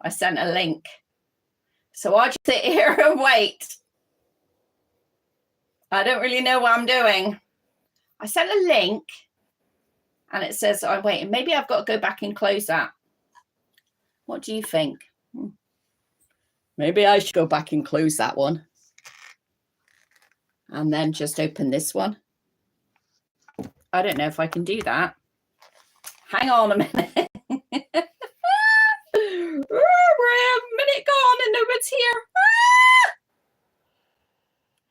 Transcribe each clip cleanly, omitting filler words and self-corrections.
I sent a link. So I just sit here and wait. I don't really know what I'm doing. I sent a link and it says I'm waiting. Maybe I've got to go back and close that. What do you think? Maybe I should go back and close that one. And then just open this one. I don't know if I can do that. Hang on a minute. We're a minute gone and nobody's here. Ah!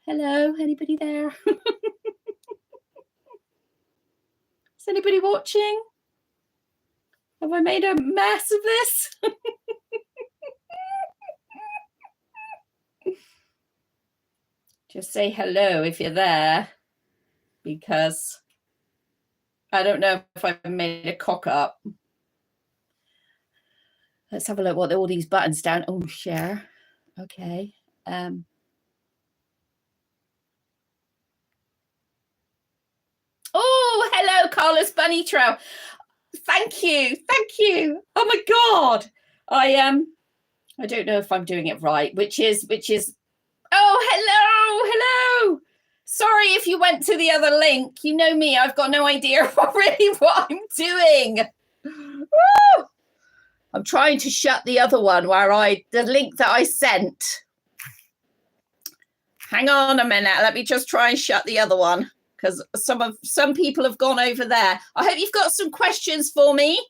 Hello, anybody there? Is anybody watching? Have I made a mess of this? Just say hello if you're there, because I don't know if I've made a cock up. Let's have a look what all these buttons down. Oh, share. Okay. Oh, hello, Carlos Bunny Trail. Thank you. Thank you. Oh my God. I don't know if I'm doing it right, which is oh, hello. Sorry if you went to the other link. You know me, I've got no idea already what I'm doing. Woo! I'm trying to shut the other one the link that I sent. Hang on a minute. Let me just try and shut the other one, because some people have gone over there. I hope you've got some questions for me.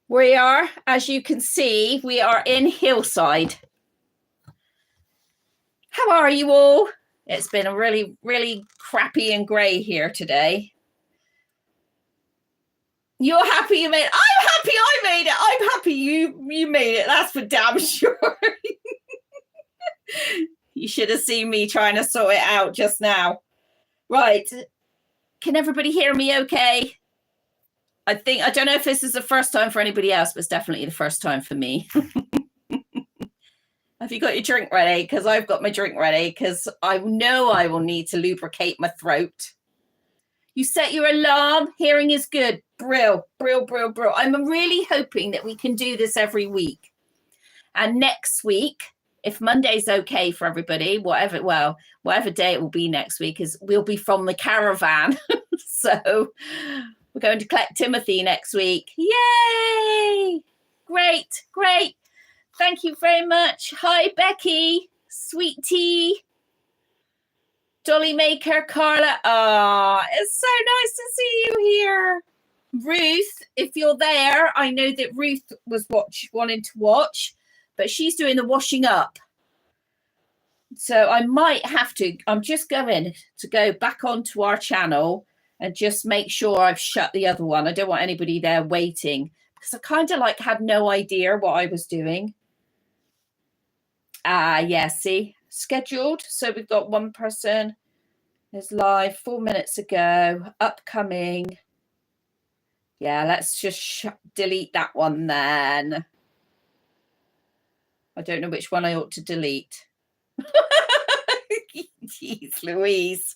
We are, as you can see, we are in Hillside. How are you all? It's been a really, really crappy and grey here today. You're happy you made it. I'm happy I made it. I'm happy you made it. That's for damn sure. You should have seen me trying to sort it out just now. Right. Can everybody hear me okay? I don't know if this is the first time for anybody else, but it's definitely the first time for me. Have you got your drink ready? Because I've got my drink ready, because I know I will need to lubricate my throat. You set your alarm. Hearing is good. Brill. I'm really hoping that we can do this every week. And next week, if Monday's okay for everybody, whatever day it will be next week, we'll be from the caravan. So we're going to collect Timothy next week. Yay! Great. Thank you very much. Hi, Becky. Sweet tea. Dolly Maker, Carla. It's so nice to see you here. Ruth, if you're there, I know that Ruth was wanting to watch, but she's doing the washing up. So I might have to, I'm just going to go back onto our channel and just make sure I've shut the other one. I don't want anybody there waiting, because I kind of had no idea what I was doing. Yeah, see, scheduled. So we've got one person is live 4 minutes ago, upcoming. Yeah, let's just delete that one then. I don't know which one I ought to delete. Jeez Louise.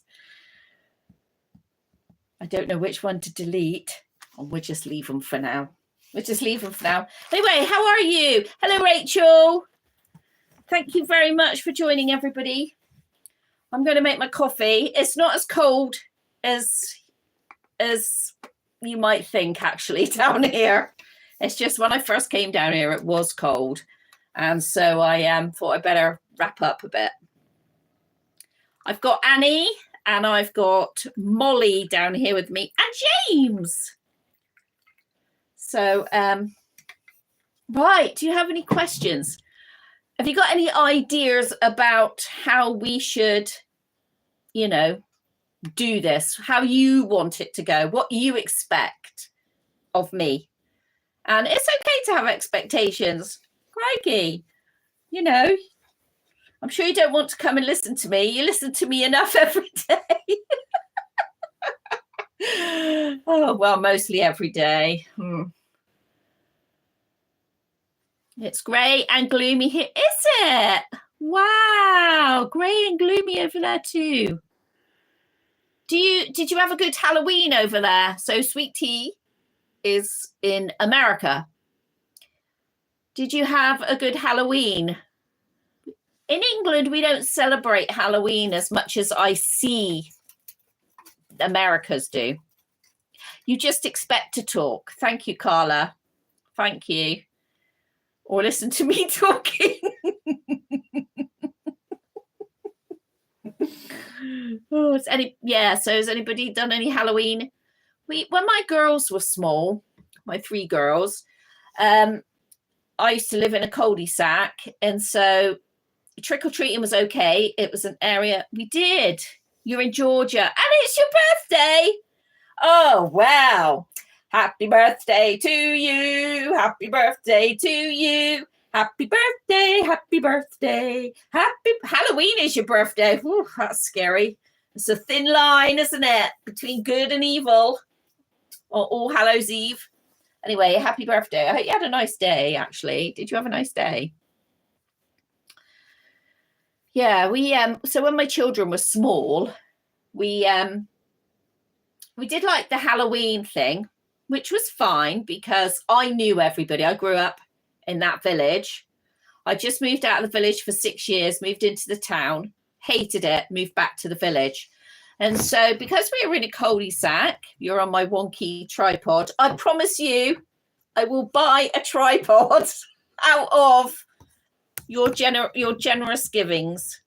I don't know which one to delete. And we'll just leave them for now. Anyway, how are you? Hello, Rachel. Thank you very much for joining, everybody. I'm going to make my coffee. It's not as cold as you might think, actually, down here. It's just when I first came down here, it was cold. And so I thought I better wrap up a bit. I've got Annie and I've got Molly down here with me, and James. So, right, do you have any questions? Have you got any ideas about how we should, do this? How you want it to go? What you expect of me? And it's okay to have expectations. Crikey, I'm sure you don't want to come and listen to me. You listen to me enough every day. Oh, well, mostly every day. It's grey and gloomy here. Is it? Wow, grey and gloomy over there too. Did you have a good Halloween over there? So Sweet Tea is in America. Did you have a good Halloween? In England, we don't celebrate Halloween as much as I see Americans do. You just expect to talk. Thank you, Carla. Thank you. Or listen to me talking. So has anybody done any Halloween? When my girls were small, my 3 girls, I used to live in a cul-de-sac, and so trick-or-treating was okay. It was an area we did. You're in Georgia, and it's your birthday. Oh, wow. Happy birthday to you. Happy birthday to you. Happy birthday. Happy birthday. Happy Halloween is your birthday. Whew, that's scary. It's a thin line, isn't it, between good and evil, or All Hallows Eve. Anyway, happy birthday. I hope you had a nice day, actually. Did you have a nice day? Yeah, so when my children were small, we did like the Halloween thing, which was fine because I knew everybody. I grew up in that village. I just moved out of the village for 6 years, moved into the town, hated it, moved back to the village. And so because we were in a cul-de-sac, you're on my wonky tripod, I promise you I will buy a tripod out of your generous givings.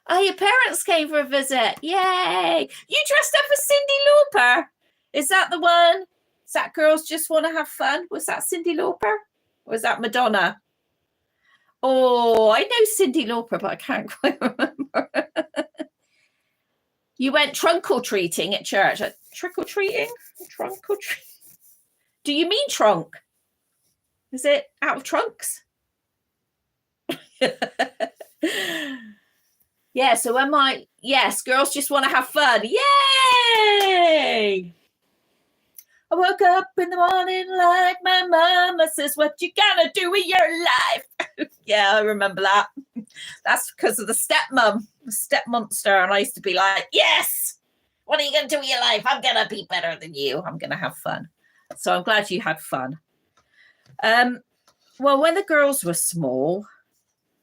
Oh, your parents came for a visit. Yay. You dressed up as Cyndi Lauper. Is that the one? Is that Girls Just Want to Have Fun? Was that Cyndi Lauper? Or was that Madonna? Oh, I know Cyndi Lauper, but I can't quite remember. You went trunk-or-treating at church. Trick-or-treating? Trunk-or-treating? Do you mean trunk? Is it out of trunks? Yeah, so Girls Just Want to Have Fun. Yay! I woke up in the morning like my mama says, what you gonna do with your life? Yeah, I remember that. That's because of the stepmonster. And I used to be like, yes, what are you gonna do with your life? I'm gonna be better than you. I'm gonna have fun. So I'm glad you had fun. Well, when the girls were small,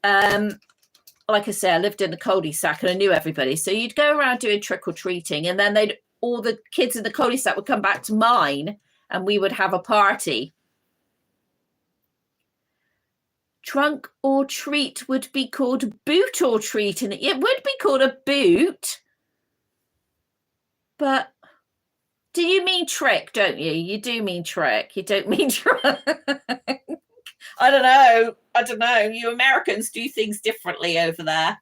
like I say, I lived in a cul-de-sac and I knew everybody. So you'd go around doing trick-or-treating, and then all the kids in the cul-de-sac would come back to mine and we would have a party. Trunk or treat would be called boot or treat, and it would be called a boot. But do you mean trick, don't you? You do mean trick. You don't mean trunk. I don't know. You Americans do things differently over there.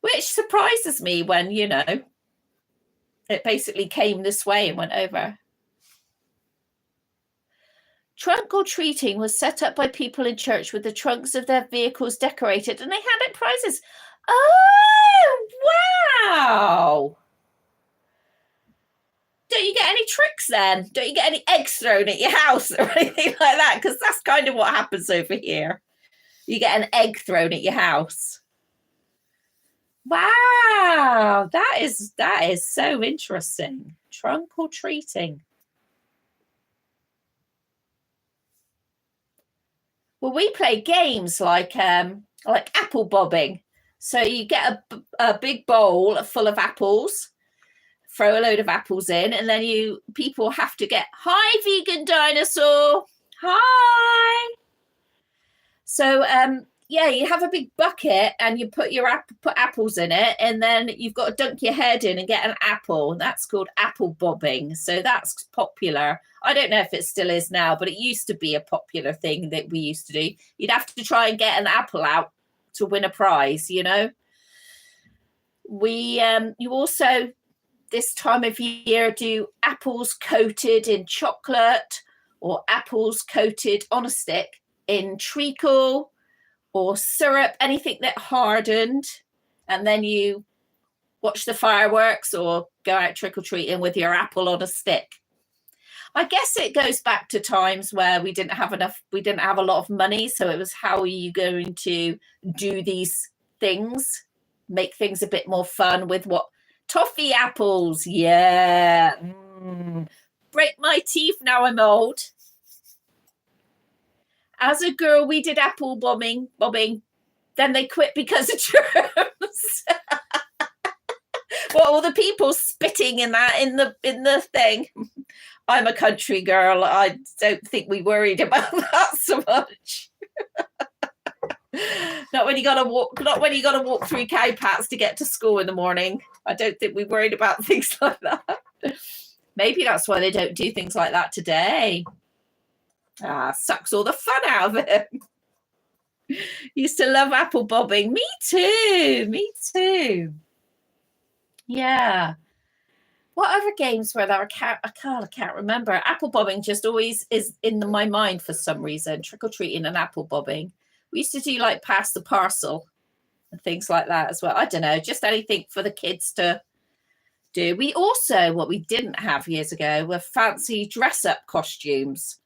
Which surprises me when, it basically came this way and went over. Trunk or treating was set up by people in church with the trunks of their vehicles decorated, and they had out prizes. Oh, wow. Don't you get any tricks then? Don't you get any eggs thrown at your house or anything like that? Because that's kind of what happens over here. You get an egg thrown at your house. Wow, that is so interesting. Trunk or treating. Well, we play games like apple bobbing. So you get a big bowl full of apples, throw a load of apples in, and then people have to get, hi, vegan dinosaur. Hi. So you have a big bucket and you put apples in it, and then you've got to dunk your head in and get an apple. That's called apple bobbing. So that's popular. I don't know if it still is now, but it used to be a popular thing that we used to do. You'd have to try and get an apple out to win a prize, you also this time of year do apples coated in chocolate or apples coated on a stick in treacle or syrup, anything that hardened, and then you watch the fireworks or go out trick-or-treating with your apple on a stick. I guess it goes back to times where we didn't have a lot of money, so it was, how are you going to do these things, make things a bit more fun with what? Toffee apples, yeah. Break my teeth now I'm old. As a girl, we did apple bobbing. Then they quit because of germs. Well, all the people spitting in the thing. I'm a country girl. I don't think we worried about that so much. Not when you got to walk through cow pats to get to school in the morning. I don't think we worried about things like that. Maybe that's why they don't do things like that today. Sucks all the fun out of it. Used to love apple bobbing. Me too. Yeah. What other games were there? I can't remember. Apple bobbing just always is in my mind for some reason. Trick or treating and apple bobbing. We used to do like pass the parcel and things like that as well. I don't know, just anything for the kids to do. We also, what we didn't have years ago, were fancy dress-up costumes.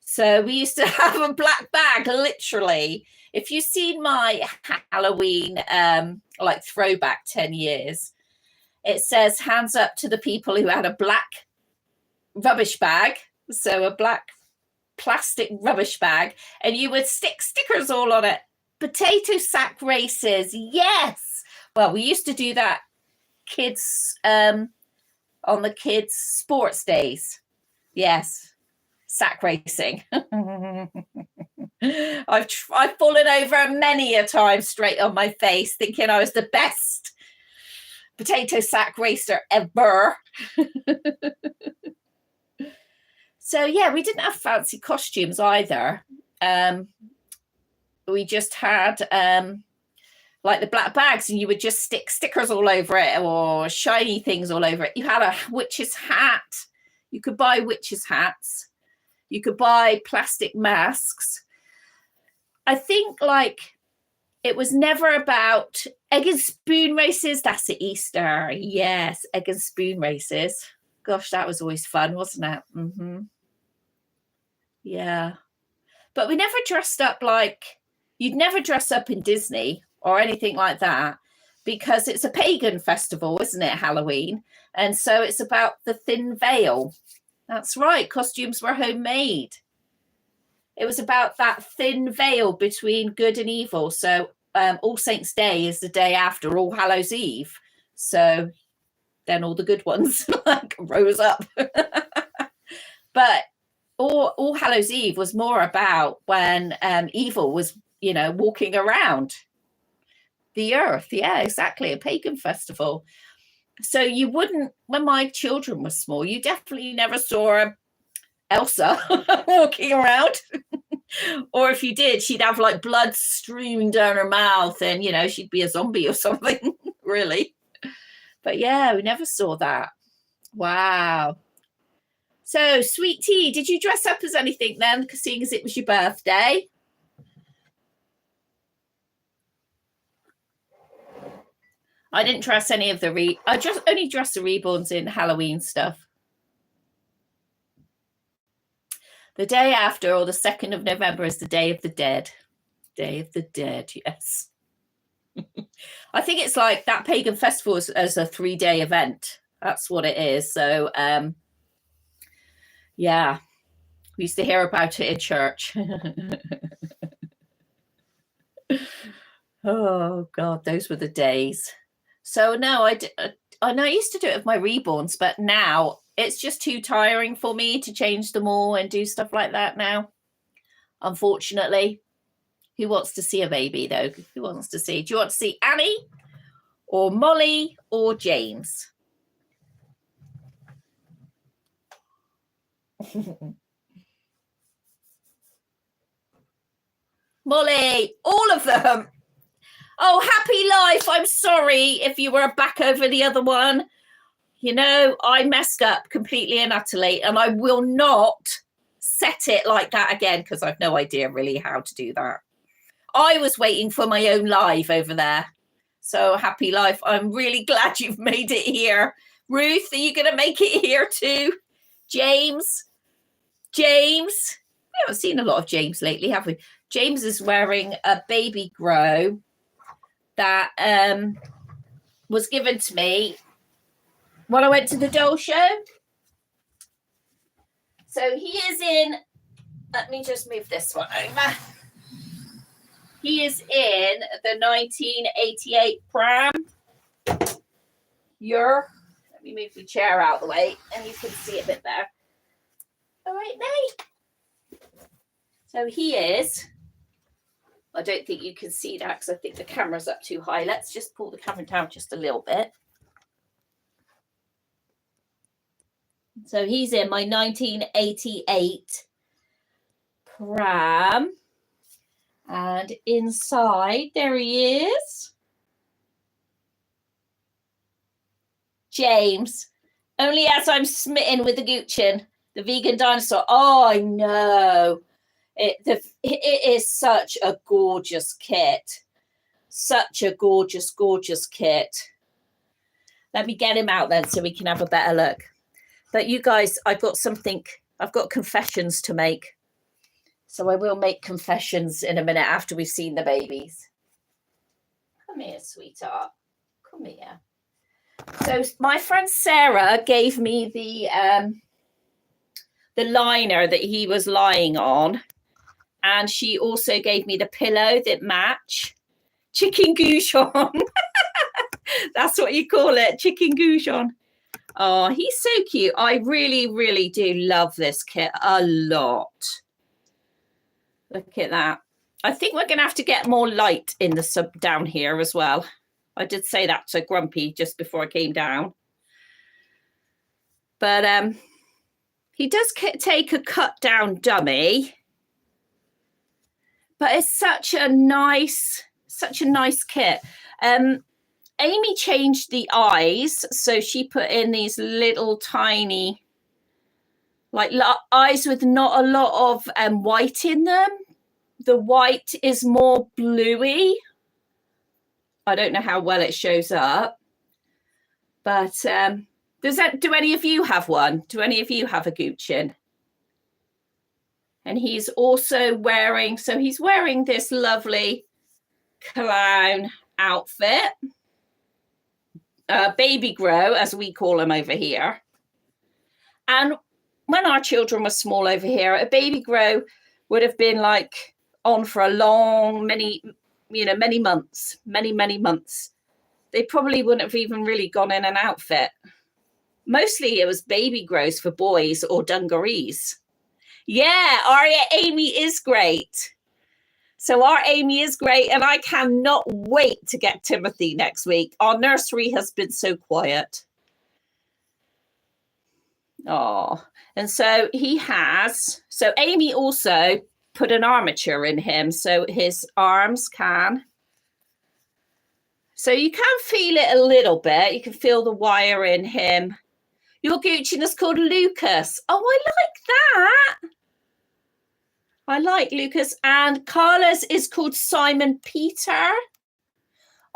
So we used to have a black bag, literally. If you've seen my Halloween like throwback 10 years, it says hands up to the people who had a black rubbish bag. So a black plastic rubbish bag, and you would stick stickers all on it. Potato sack races. Yes. Well, we used to do that kids on the kids sports days. Yes. Sack racing. I've fallen over many a time straight on my face thinking I was the best potato sack racer ever. So yeah, we didn't have fancy costumes either. We just had like the black bags, and you would just stick stickers all over it or shiny things all over it. You had a witch's hat. You could buy witch's hats. You could buy plastic masks. I think like it was never about egg and spoon races. That's at Easter. Yes, egg and spoon races. Gosh, that was always fun, wasn't it? Mm-hmm. Yeah. But we never dressed up like, you'd never dress up in Disney or anything like that, because it's a pagan festival, isn't it, Halloween? And so it's about the thin veil. That's right. Costumes were homemade. It was about that thin veil between good and evil. So All Saints' Day is the day after All Hallows' Eve. So then all the good ones like rose up. But All Hallows' Eve was more about when evil was, walking around the earth. Yeah, exactly. A pagan festival. So you wouldn't, when my children were small, you definitely never saw Elsa walking around. Or if you did, she'd have like blood streaming down her mouth and, she'd be a zombie or something, really. But yeah, we never saw that. Wow. So, Sweet Tea, did you dress up as anything then, seeing as it was your birthday? I didn't dress any of the I just only dressed the reborns in Halloween stuff. The day after, or the 2nd of November, is the Day of the Dead. Day of the Dead, yes. I think it's like that pagan festival as a 3-day event. That's what it is. So, yeah, we used to hear about it in church. Oh, God, those were the days. So, no, I know I used to do it with my reborns, but now it's just too tiring for me to change them all and do stuff like that now, unfortunately. Who wants to see a baby, though? Who wants to see? Do you want to see Annie or Molly or James? Molly, all of them. Oh, happy life. I'm sorry if you were back over the other one. I messed up completely and utterly, and I will not set it like that again because I've no idea really how to do that. I was waiting for my own live over there. So happy life. I'm really glad you've made it here. Ruth, are you going to make it here too? James? We haven't seen a lot of James lately, have we? James is wearing a baby grow that was given to me when I went to the doll show. So he is in let me just move this one over. He is in the 1988 pram. Let me move the chair out of the way and you can see it a bit better. All right, mate. So he is, I don't think you can see that because I think the camera's up too high. Let's just pull the camera down just a little bit. So he's in my 1988 pram. And inside, there he is. James. Only as I'm smitten with the Guccian, the vegan dinosaur. Oh, I know. It is such a gorgeous kit. Such a gorgeous, gorgeous kit. Let me get him out then so we can have a better look. But you guys, I've got confessions to make. So I will make confessions in a minute after we've seen the babies. Come here, sweetheart. Come here. So my friend Sarah gave me the liner that he was lying on. And she also gave me the pillow that match. Chicken goujon. That's what you call it, chicken goujon. Oh, he's so cute. I really, really do love this kit a lot. Look at that. I think we're going to have to get more light in the sub down here as well. I did say that to Grumpy just before I came down. But he does take a cut down dummy. But it's such a nice kit. Amy changed the eyes, so she put in these little tiny, like eyes with not a lot of white in them. The white is more bluey. I don't know how well it shows up, but do any of you have one? Do any of you have a Guccian? And he's also wearing, so he's wearing this lovely clown outfit. Baby grow, as we call them over here. And when our children were small over here, a baby grow would have been like on for a long, many months. They probably wouldn't have even really gone in an outfit. Mostly it was baby grows for boys or dungarees. Yeah, our Amy is great. So our Amy is great, and I cannot wait to get Timothy next week. Our nursery has been so quiet. Oh, and so so Amy also put an armature in him, so his arms can. So you can feel it a little bit. You can feel the wire in him. Your Guccian is called Lucas. Oh, I like that. I like Lucas. And Carla's is called Simon Peter.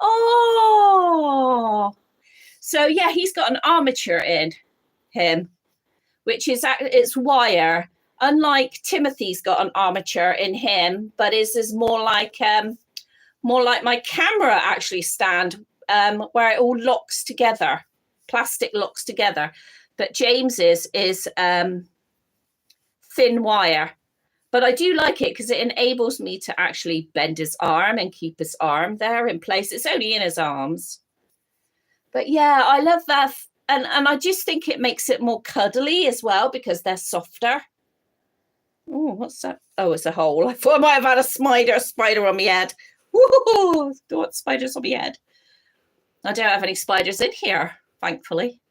Oh. So, yeah, he's got an armature in him, which is it's wire. Unlike Timothy's got an armature in him, but is more like my camera actually stand, where it all locks together. Plastic locks together. But James's is thin wire. But I do like it because it enables me to actually bend his arm and keep his arm there in place. It's only in his arms. But yeah, I love that. And I just think it makes it more cuddly as well because they're softer. Oh, what's that? Oh, it's a hole. I thought I might have had a spider on my head. Woohoo! Don't want spiders on my head. I don't have any spiders in here, thankfully.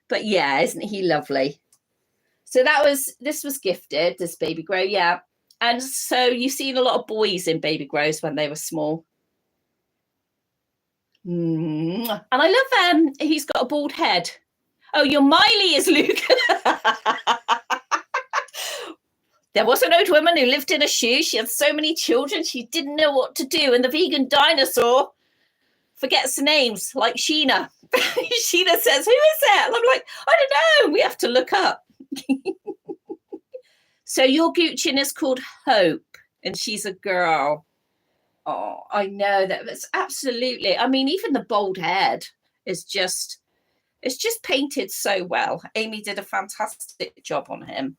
But yeah, isn't he lovely? So this was gifted, this baby grow, yeah. And so you've seen a lot of boys in baby grows when they were small. And I love he's got a bald head. Oh, your Miley is Luke. There was an old woman who lived in a shoe. She had so many children, she didn't know what to do. And the vegan dinosaur forgets names, like Sheena. Sheena says, who is that? And I'm like, I don't know. We have to look up. So your Guccian is called Hope, and she's a girl. Oh, I know that. That's absolutely. I mean, even the bald head is just, it's just painted so well. Amy did a fantastic job on him.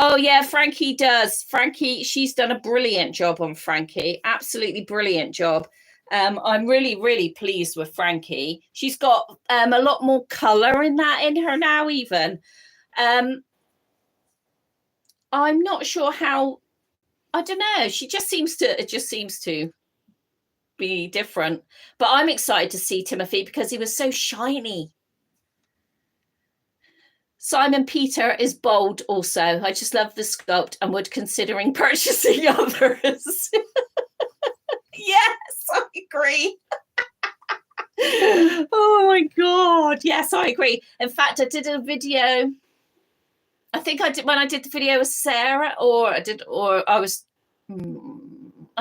Oh yeah, Frankie does. Frankie, she's done a brilliant job on Frankie. Absolutely brilliant job. I'm really, really pleased with Frankie. She's got a lot more colour in her now, even. I'm not sure how, I don't know. It just seems to be different. But I'm excited to see Timothy because he was so shiny. Simon Peter is bold also. I just love the sculpt and would considering purchasing others. Yes, I agree. Oh my God. Yes, I agree. In fact, I did a video. I think I did when I did the video with Sarah, I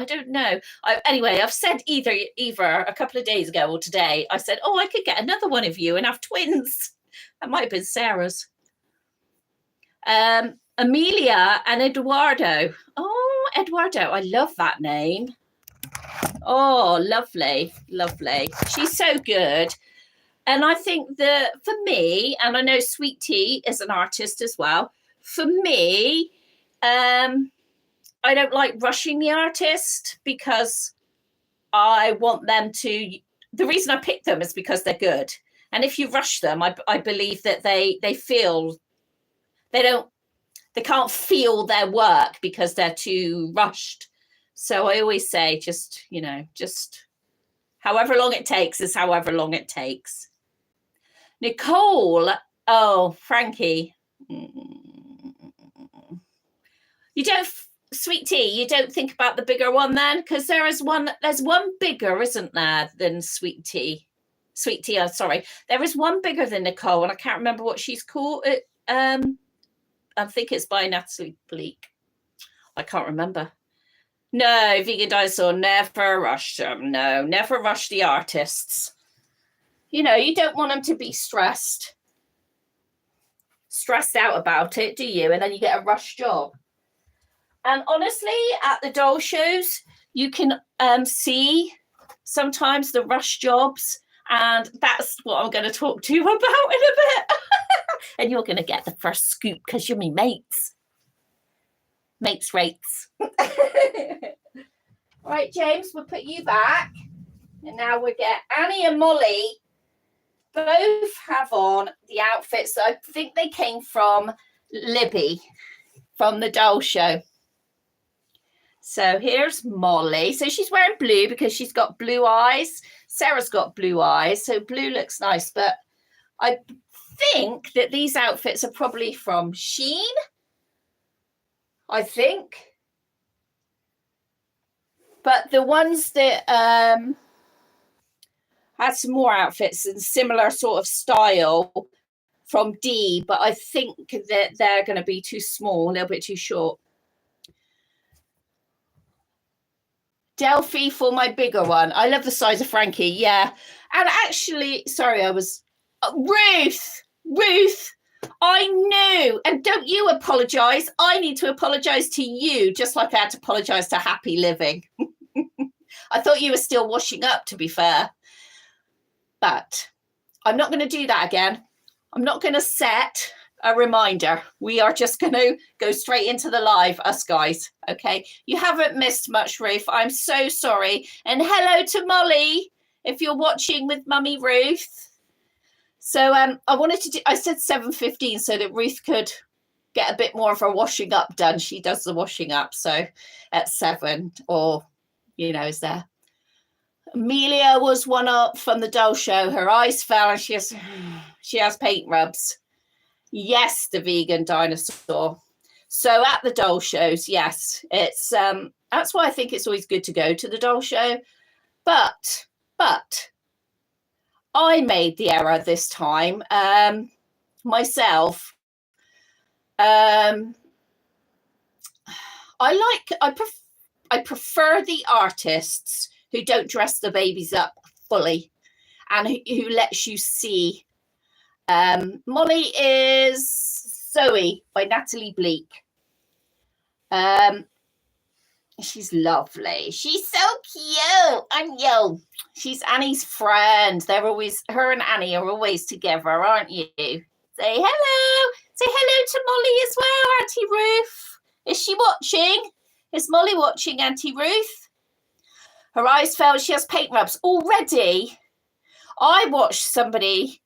don't know. Anyway, I've said either a couple of days ago or today, I said, oh, I could get another one of you and have twins. That might have been Sarah's. Amelia and Eduardo. Oh, Eduardo, I love that name. Oh, lovely, lovely. She's so good. And I think that for me, and I know Sweet Tea is an artist as well, for me, I don't like rushing the artist because I want them to, the reason I pick them is because they're good. And if you rush them, I believe that they feel, they can't feel their work because they're too rushed. So I always say, just however long it takes is however long it takes. Nicole, oh, Frankie. You don't, Sweet Tea, you don't think about the bigger one then? Because there's one bigger, isn't there, than Sweet Tea? Sweet Tea, I'm sorry. There is one bigger than Nicole, and I can't remember what she's called. I think it's by Natalie Bleak. I can't remember. No, Vegan Dinosaur, never rush them. No, never rush the artists. You don't want them to be stressed out about it, do you? And then you get a rush job. And honestly, at the doll shows, you can see sometimes the rush jobs. And that's what I'm going to talk to you about in a bit. And you're going to get the first scoop because you're my mates. Mates rates. All right, James, we'll put you back. And now we'll get Annie and Molly. Both have on the outfits that I think they came from Libby, from the doll show. So here's Molly. So she's wearing blue because she's got blue eyes. Sarah's got blue eyes, so blue looks nice. But I think that these outfits are probably from Shein. I think. But the ones that had some more outfits in similar sort of style from D, but I think that they're going to be too small, a little bit too short. Delphi for my bigger one. I love the size of Frankie, yeah. And actually, sorry, I was... Ruth, I knew. And don't you apologise. I need to apologise to you, just like I had to apologise to Happy Living. I thought you were still washing up, to be fair. But I'm not going to do that again. I'm not going to set a reminder. We are just going to go straight into the live, us guys. Okay. You haven't missed much, Ruth. I'm so sorry. And hello to Molly, if you're watching with Mummy Ruth. So I wanted to do, I said 7:15 so that Ruth could get a bit more of her washing up done. She does the washing up. So at 7 or, is there. Amelia was one up from the doll show. Her eyes fell and she has paint rubs. Yes, the vegan dinosaur. So at the doll shows, yes, it's that's why I think it's always good to go to the doll show. But I made the error this time myself. I prefer the artists who don't dress the babies up fully and who lets you see. Molly is Zoe by Natalie Bleak. She's lovely. She's so cute. And she's Annie's friend. Her and Annie are always together, aren't you? Say hello. Say hello to Molly as well, Auntie Ruth. Is she watching? Is Molly watching, Auntie Ruth? Her eyes fell. She has paint rubs already. I watched somebody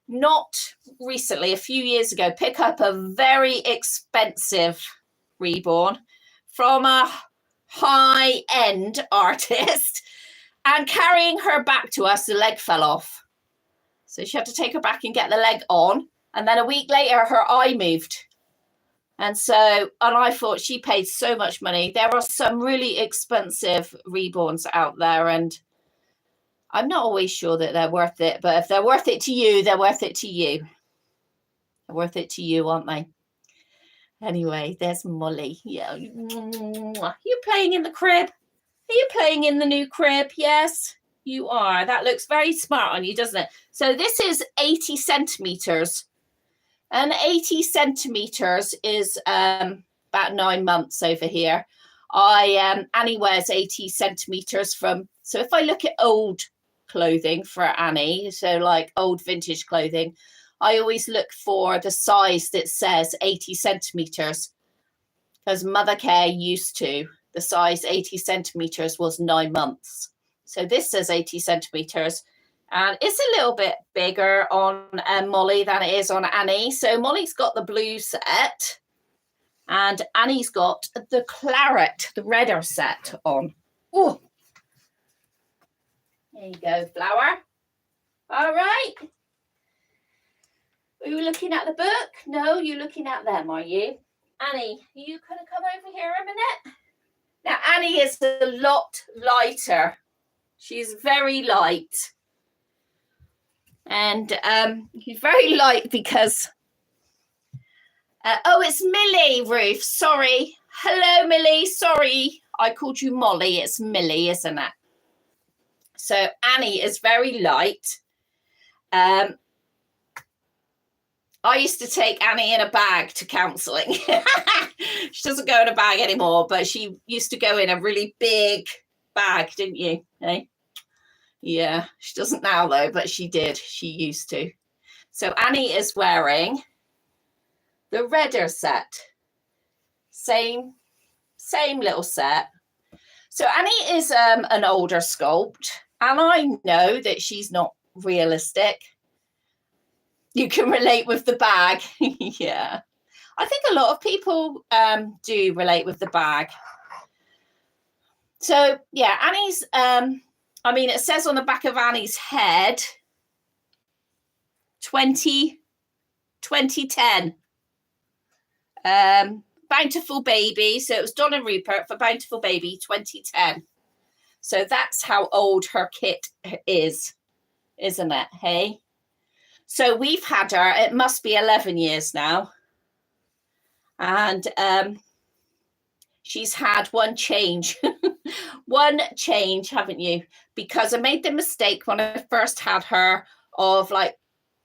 not recently, a few years ago, pick up a very expensive REBORN from a high-end artist, and carrying her back to us, the leg fell off. So she had to take her back and get the leg on. And then a week later, her eye moved. And I thought she paid so much money. There are some really expensive REBORNs out there, and I'm not always sure that they're worth it. But if they're worth it to you, they're worth it to you. They're worth it to you, aren't they? Anyway, there's Molly. Yeah. You're playing in the crib. Are you playing in the new crib? Yes, you are. That looks very smart on you, doesn't it? So this is 80 centimeters. And 80 centimeters is about 9 months over here. Annie wears 80 centimeters from, so if I look at old clothing for Annie, so like old vintage clothing, I always look for the size that says 80 centimeters, because Mother Care used to, the size 80 centimeters was 9 months. So this says 80 centimeters. And it's a little bit bigger on Molly than it is on Annie. So Molly's got the blue set and Annie's got the claret, the redder set on. Oh, there you go, flower. All right. Are you looking at the book? No, you're looking at them, are you? Annie, are you going to come over here a minute? Now, Annie is a lot lighter. She's very light. And he's very light because oh, it's Millie, Ruth. Sorry. Hello, Millie. Sorry, I called you Molly. It's Millie, isn't it? So Annie is very light. I used to take Annie in a bag to counselling. She doesn't go in a bag anymore, but she used to go in a really big bag, didn't you? Hey? Yeah, she doesn't now though, but she did. She used to. So Annie is wearing the redder set. Same little set. So Annie is an older sculpt, and I know that she's not realistic. You can relate with the bag. Yeah. I think a lot of people do relate with the bag. So yeah, Annie's I mean, it says on the back of Annie's head, 2010. Bountiful Baby. So it was Donna Rupert for Bountiful Baby 2010. So that's how old her kit is, isn't it? Hey? So we've had her, it must be 11 years now. And she's had one change. One change, haven't you? Because I made the mistake when I first had her of like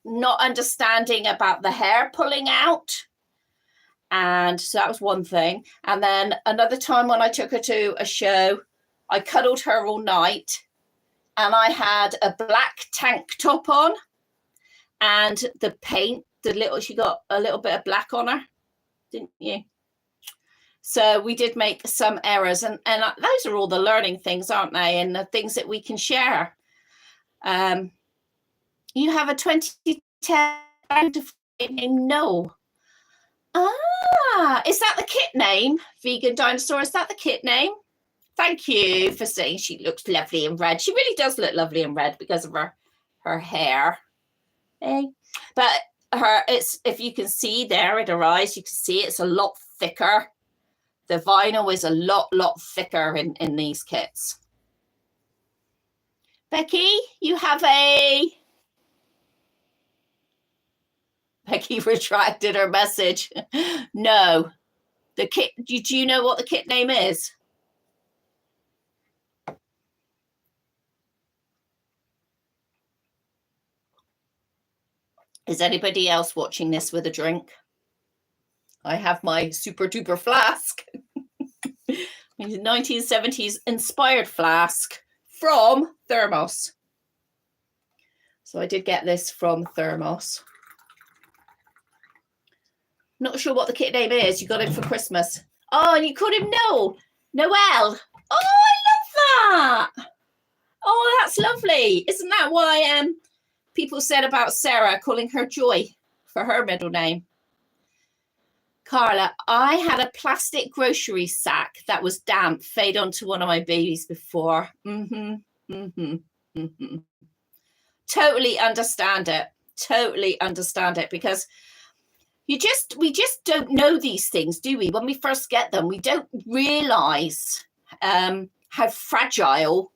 not understanding about the hair pulling out. And so that was one thing. And then another time when I took her to a show, I cuddled her all night and I had a black tank top on and the paint, she got a little bit of black on her, didn't you? So we did make some errors, and those are all the learning things, aren't they? And the things that we can share. You have a 2010 name? No. Ah, is that the kit name? Vegan Dinosaur, is that the kit name? Thank you for saying she looks lovely in red. She really does look lovely in red because of her hair. Hey. But it's, if you can see there in her eyes, you can see it's a lot thicker. The vinyl is a lot thicker in these kits. Becky, you have Becky retracted her message. No. The kit, do you know what the kit name is? Is anybody else watching this with a drink? I have my super duper flask. 1970s inspired flask from Thermos. So I did get this from Thermos. Not sure what the kit name is. You got him for Christmas. Oh, and you called him Noel. Oh, I love that. Oh, that's lovely. Isn't that why people said about Sarah calling her Joy for her middle name? Carla, I had a plastic grocery sack that was damp fade onto one of my babies before. Totally understand it. Totally understand it, because we just don't know these things, do we? When we first get them, we don't realize how fragile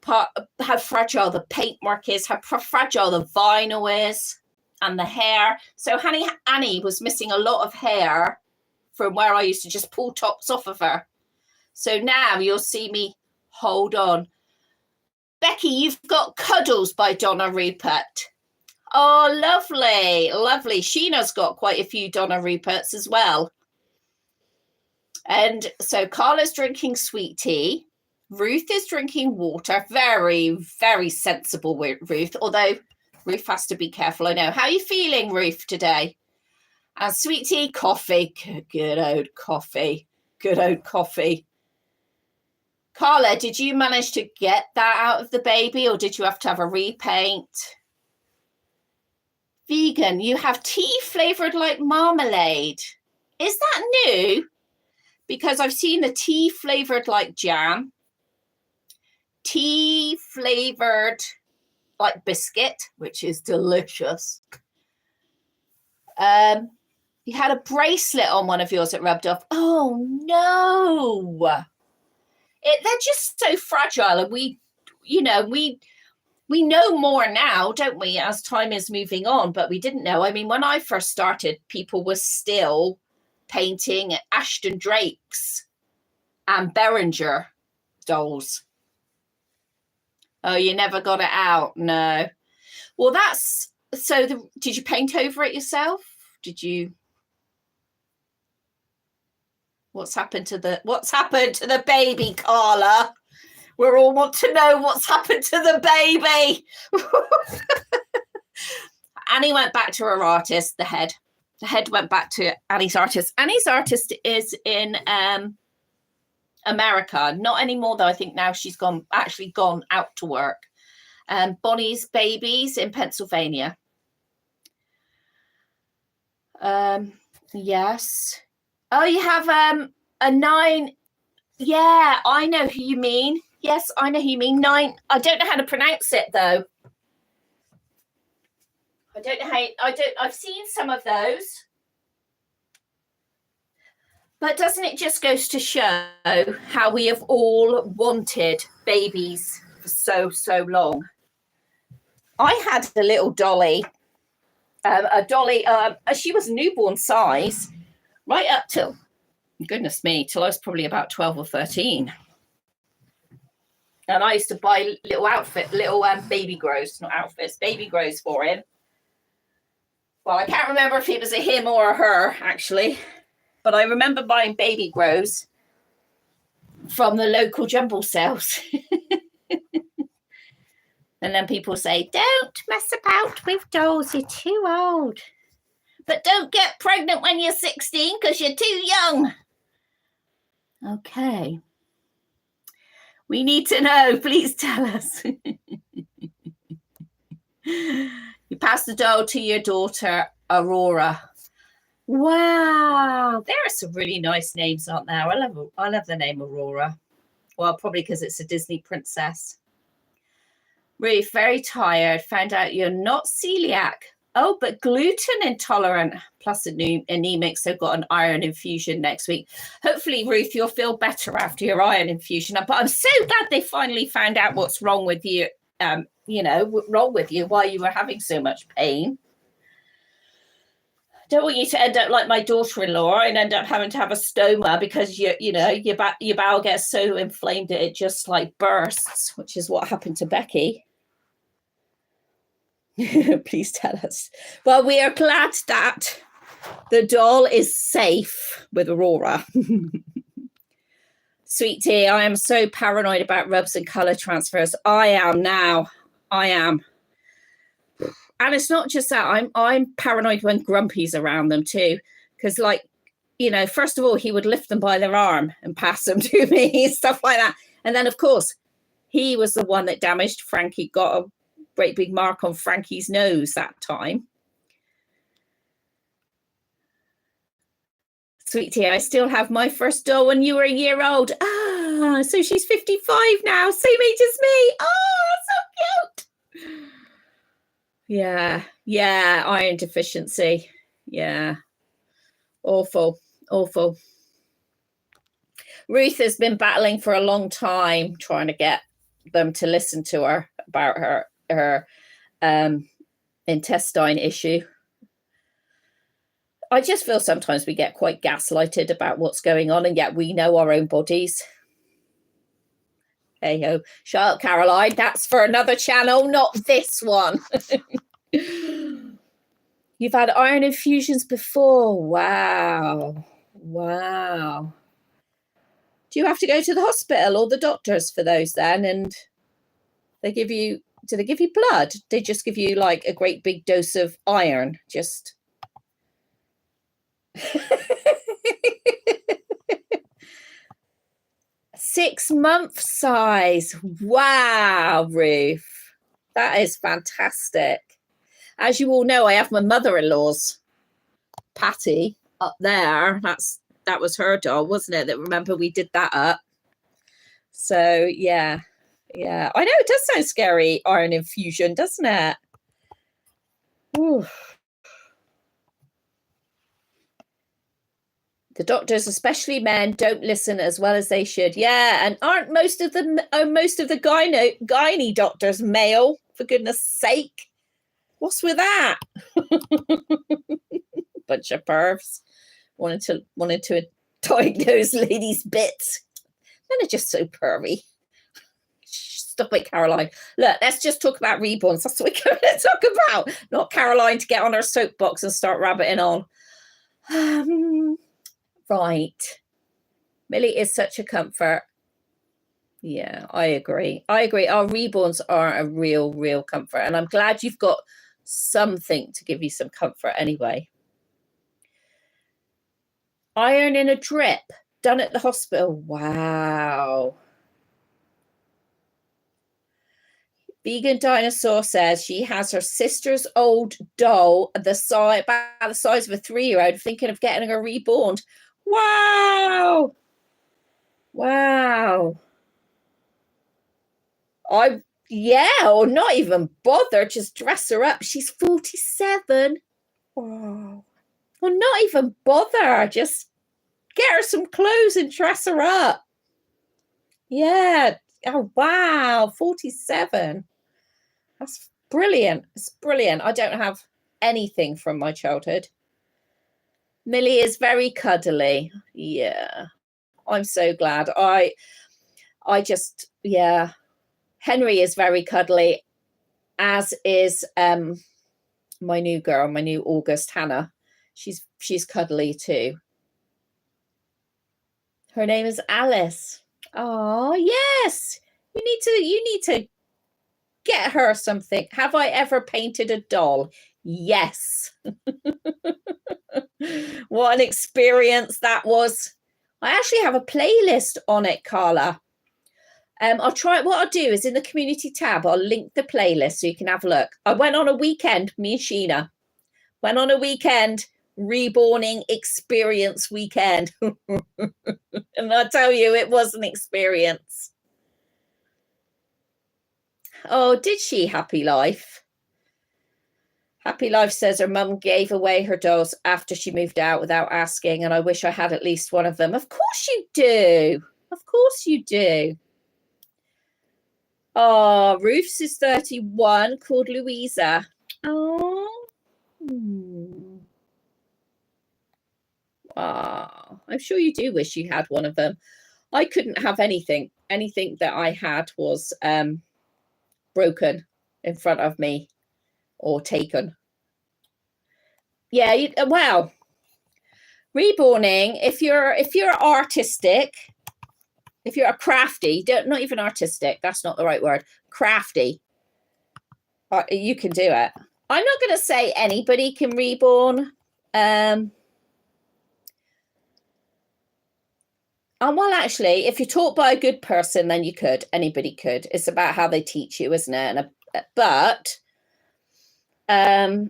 the paintwork is, how fragile the vinyl is, and the hair. So Annie was missing a lot of hair from where I used to just pull tops off of her. So now you'll see me hold on. Becky, you've got Cuddles by Donna Rupert. Oh, lovely, lovely. Sheena's got quite a few Donna Ruperts as well. And so Carla's drinking sweet tea. Ruth is drinking water. Very, very sensible, Ruth, although Ruth has to be careful, I know. How are you feeling, Ruth, today? And sweet tea, coffee. Good old coffee. Good old coffee. Carla, did you manage to get that out of the baby, or did you have to have a repaint? Vegan, you have tea flavoured like marmalade. Is that new? Because I've seen the tea flavoured like jam, tea flavoured like biscuit, which is delicious. You had a bracelet on one of yours that rubbed off. Oh no. They're just so fragile, and we know more now, don't we, as time is moving on, but we didn't know. I mean, when I first started, people were still painting Ashton Drakes and Berenger dolls. Oh, you never got it out? No. Well, that's so. Did you paint over it yourself? Did you? What's happened to the baby, Carla? We all want to know what's happened to the baby. Annie went back to her artist, the head. The head went back to Annie's artist. Annie's artist is in America. Not anymore, though. I think now she's gone out to work. Bonnie's Babies in Pennsylvania. Yes. Oh, you have a 9. Yeah, I know who you mean. Yes, I know who you mean. 9. I don't know how to pronounce it, though. I don't know how. I've seen some of those. But doesn't it just goes to show how we have all wanted babies for so long? I had a little dolly. She was newborn size, right up till, goodness me, till I was probably about 12 or 13. And I used to buy little baby grows, not outfits, baby grows for him. Well, I can't remember if it was a him or a her, actually. But I remember buying baby grows from the local jumble sales. And then people say, don't mess about with dolls, you're too old. But don't get pregnant when you're 16 because you're too young. Okay. We need to know. Please tell us. You passed the doll to your daughter, Aurora. Wow. There are some really nice names, aren't there? I love the name Aurora. Well, probably because it's a Disney princess. Ruth, very tired. Found out you're not celiac. Oh, but gluten intolerant plus anemic, so got an iron infusion next week. Hopefully, Ruth, you'll feel better after your iron infusion. But I'm so glad they finally found out what's wrong with you, wrong with you, why you were having so much pain. Don't want you to end up like my daughter-in-law and end up having to have a stoma because your bowel gets so inflamed that it just like bursts, which is what happened to Becky. Please tell us. Well, we are glad that the doll is safe with Aurora. Sweet tea, I am so paranoid about rubs and colour transfers. I am now. I am. And it's not just that. I'm paranoid when Grumpy's around them too. Because, like, you know, first of all, he would lift them by their arm and pass them to me, stuff like that. And then, of course, he was the one that damaged Frankie, got a great big mark on Frankie's nose that time. Sweetie, I still have my first doll when you were a year old. Ah, so she's 55 now, same age as me. Oh, so cute. Yeah, yeah, iron deficiency. Yeah, awful, awful. Ruth has been battling for a long time trying to get them to listen to her about her intestine issue. I just feel sometimes we get quite gaslighted about what's going on, and yet we know our own bodies. Hey ho, shut up, Caroline. That's for another channel, not this one. You've had iron infusions before. Wow. Wow. Do you have to go to the hospital or the doctors for those then? And do they give you blood? They just give you like a great big dose of iron, just... 6 month size. Wow, Ruth, that is fantastic. As you all know, I have my mother-in-law's Patty up there. That was her doll, wasn't it? That, remember, we did that up. So yeah, I know it does sound scary, iron infusion, doesn't it? Ooh. The doctors, especially men, don't listen as well as they should. Yeah, and aren't most of the gynae doctors male? For goodness sake, what's with that? Bunch of pervs wanted to diagnose ladies' bits. Men are just so pervy. Stop it, Caroline. Look, let's just talk about reborns. That's what we're going to talk about. Not Caroline to get on her soapbox and start rabbiting on. Right. Millie is such a comfort. Yeah, I agree. Our reborns are a real comfort. And I'm glad you've got something to give you some comfort anyway. Iron in a drip, done at the hospital. Wow. Vegan Dinosaur says she has her sister's old doll, about the size of a 3-year-old, thinking of getting her reborn. Wow. Wow. Or not even bother, just dress her up. She's 47. Oh. Well, not even bother, just get her some clothes and dress her up. Yeah. Oh, wow. 47. That's brilliant. It's brilliant. I don't have anything from my childhood. Millie is very cuddly. Yeah. I'm so glad. I just, yeah. Henry is very cuddly, as is my new girl, my new August, Hannah. She's cuddly too. Her name is Alice. Oh, yes. You need to get her something. Have I ever painted a doll? Yes. What an experience that was. I actually have a playlist on it, Carla. I'll try. What I'll do is in the community tab, I'll link the playlist so you can have a look. I went on a weekend, me and Sheena went on a weekend, reborning experience weekend. And I tell you, it was an experience. Oh, did she? Happy Life. Happy Life says her mum gave away her dolls after she moved out without asking, and I wish I had at least one of them. Of course you do. Of course you do. Oh, Ruth's is 31, called Louisa. Oh. Oh, I'm sure you do wish you had one of them. I couldn't have anything. Anything that I had was broken in front of me or taken. Yeah, well, reborning, if you're artistic, if you're a crafty, not even artistic, that's not the right word, crafty, you can do it. I'm not going to say anybody can reborn. well, actually, if you're taught by a good person, then you could. Anybody could. It's about how they teach you, isn't it? But I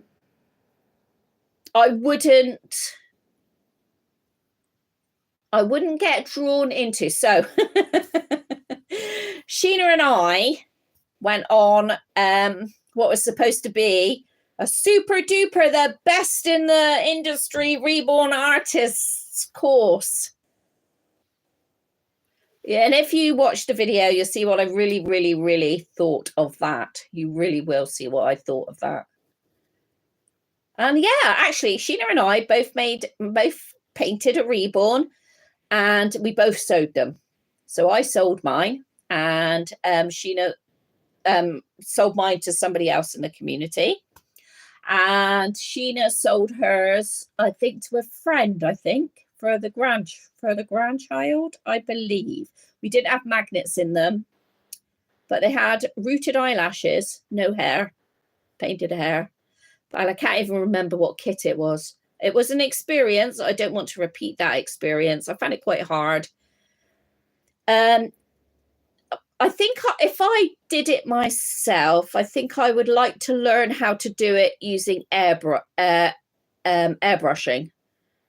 wouldn't get drawn into. So Sheena and I went on what was supposed to be a super duper, the best in the industry reborn artists course. Yeah, and if you watch the video, you'll see what I really, really, really thought of that. You really will see what I thought of that. And yeah, actually, Sheena and I both painted a reborn, and we both sewed them. So I sold mine, and Sheena sold mine to somebody else in the community. And Sheena sold hers, I think, to a friend, for the grandchild, I believe. We didn't have magnets in them, but they had rooted eyelashes, no hair, painted hair. But I can't even remember what kit it was. It was an experience. I don't want to repeat that experience. I found it quite hard. I think if I did it myself, I think I would like to learn how to do it using airbrushing.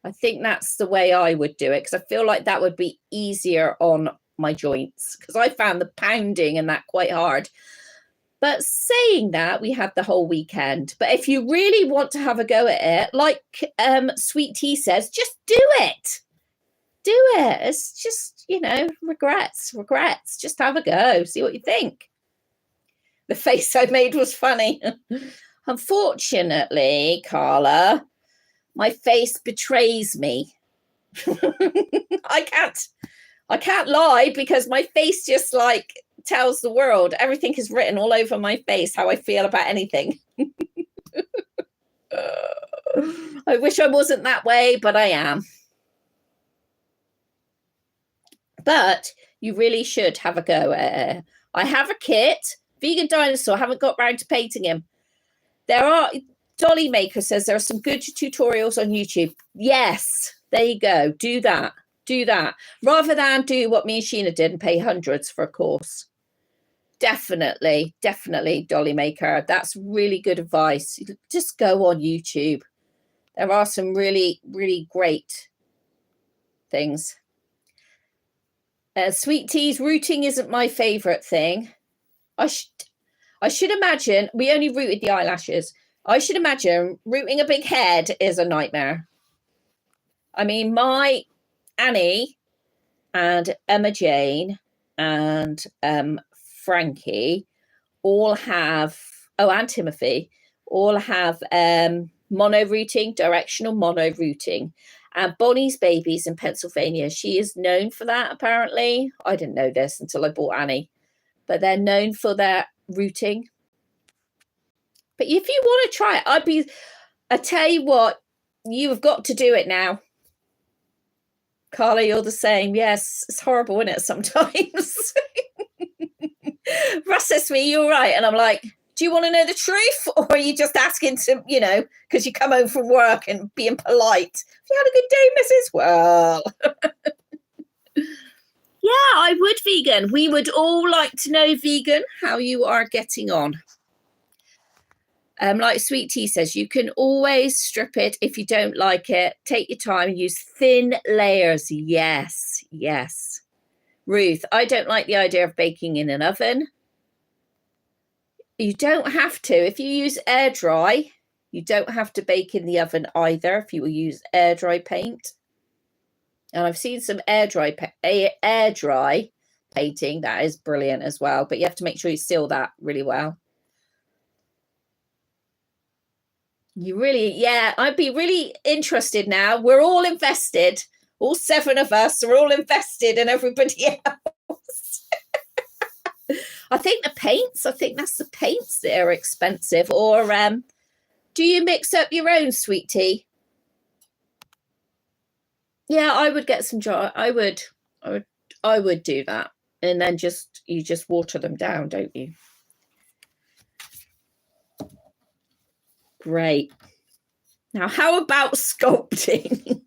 I think that's the way I would do it, because I feel like that would be easier on my joints, because I found the pounding and that quite hard. But saying that, we had the whole weekend. But if you really want to have a go at it, like Sweet Tea says, just do it. Do it. It's just, regrets. Just have a go. See what you think. The face I made was funny. Unfortunately, Carla, my face betrays me. I can't lie, because my face just tells the world. Everything is written all over my face, how I feel about anything. I wish I wasn't that way, but I am. But you really should have a go at it. I have a kit, Vegan Dinosaur. I haven't got round to painting him. Dolly Maker says there are some good tutorials on YouTube. Yes, there you go. Do that. Rather than do what me and Sheena did and pay hundreds for a course. Definitely, Dolly Maker. That's really good advice. Just go on YouTube. There are some really, really great things. Sweet Tea's rooting isn't my favorite thing. I should imagine we only rooted the eyelashes. I should imagine rooting a big head is a nightmare. I mean, my Annie and Emma Jane and Frankie all have, and Timothy, all have mono rooting, directional mono rooting. And Bonnie's Babies in Pennsylvania, she is known for that, apparently. I didn't know this until I bought Annie. But they're known for their rooting. But if you want to try it, I tell you what, you've got to do it now. Carla, you're the same. Yes, it's horrible, isn't it, sometimes? Russ says to me, you're right. And I'm like, do you want to know the truth? Or are you just asking to, because you come home from work and being polite? Have you had a good day, Mrs. Well, yeah, I would, Vegan. We would all like to know, Vegan, how you are getting on. Like Sweet Tea says, you can always strip it if you don't like it. Take your time and use thin layers. Yes. Ruth, I don't like the idea of baking in an oven. You don't have to. If you use air dry, you don't have to bake in the oven either if you will use air dry paint. And I've seen some air dry painting. That is brilliant as well. But you have to make sure you seal that really well. I'd be really interested now. We're all invested. All 7 of us are all invested in everybody else. I think that's the paints that are expensive. Or do you mix up your own, Sweet Tea? Yeah, I would get some jar. I would do that. And then you just water them down, don't you? Great. Now, how about sculpting?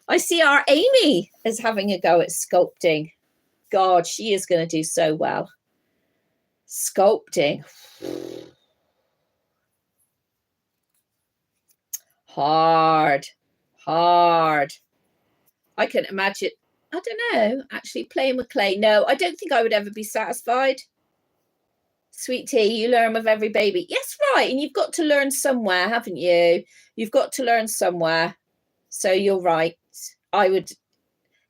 I see our Amy is having a go at sculpting. God, she is going to do so well. Sculpting. Hard. I can imagine, I don't know, actually playing with clay. No, I don't think I would ever be satisfied. Sweet tea, you learn with every baby. Yes, right. And you've got to learn somewhere, haven't you? You've got to learn somewhere. So you're right. I would,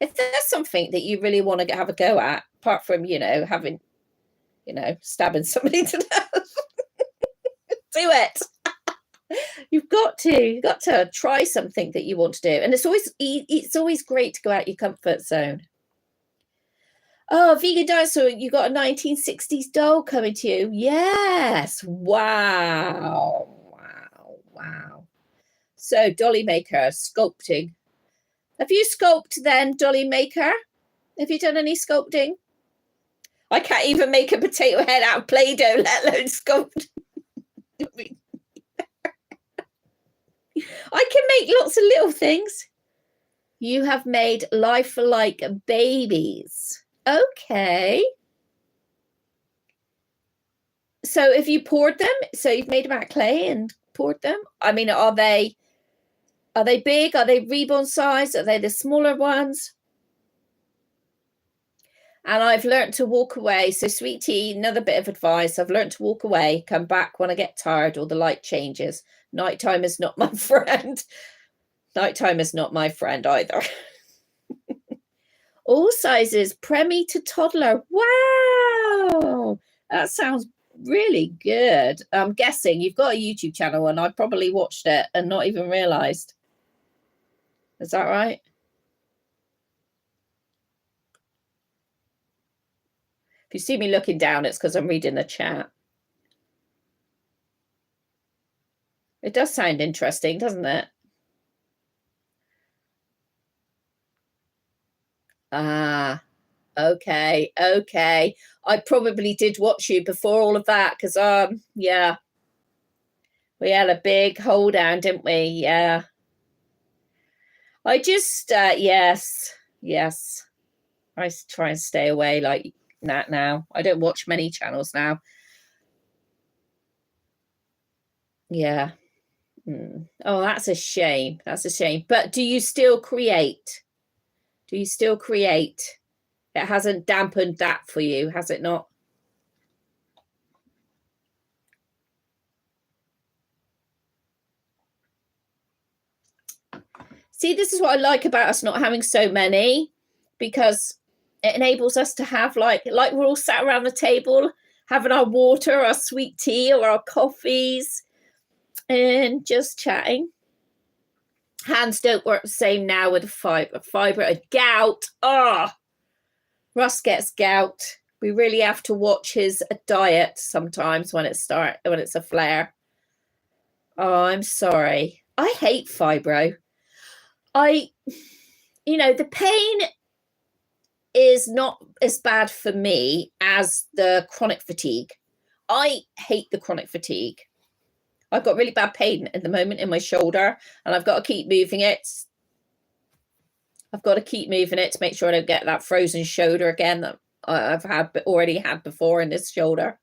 if there's something that you really want to have a go at, apart from, having, stabbing somebody to death, do it. You've got to try something that you want to do. And it's always great to go out your comfort zone. Oh, vegan dinosaur, you got a 1960s doll coming to you. Yes. Wow. So Dolly Maker, sculpting. Have you sculpted then, Dolly Maker? Have you done any sculpting? I can't even make a potato head out of Play-Doh, let alone sculpt. I can make lots of little things. You have made lifelike babies. Okay. So have you poured them? So you've made them out of clay and poured them? I mean, are they big? Are they reborn size? Are they the smaller ones? And I've learned to walk away. So sweet tea, another bit of advice. I've learned to walk away, come back when I get tired or the light changes. Nighttime is not my friend. Nighttime is not my friend either. All sizes, preemie to toddler. Wow. That sounds really good. I'm guessing you've got a YouTube channel and I probably watched it and not even realized. Is that right? If you see me looking down, it's because I'm reading the chat. It does sound interesting, doesn't it? Ah, okay. I probably did watch you before all of that because, yeah. We had a big hold down, didn't we? Yeah. I just, yes. I try and stay away like that now. I don't watch many channels now. Yeah. Oh, that's a shame. But do you still create? It hasn't dampened that for you, has it not? See, this is what I like about us not having so many, because it enables us to have like we're all sat around the table having our water, our sweet tea, or our coffees, and just chatting. Hands don't work the same now with fiber, gout. Russ gets gout. We really have to watch his diet sometimes when it's a flare. Oh, I'm sorry. I hate fibro. The pain is not as bad for me as the chronic fatigue. I hate the chronic fatigue. I've got really bad pain at the moment in my shoulder, and I've got to keep moving it. To make sure I don't get that frozen shoulder again that I've already had before in this shoulder.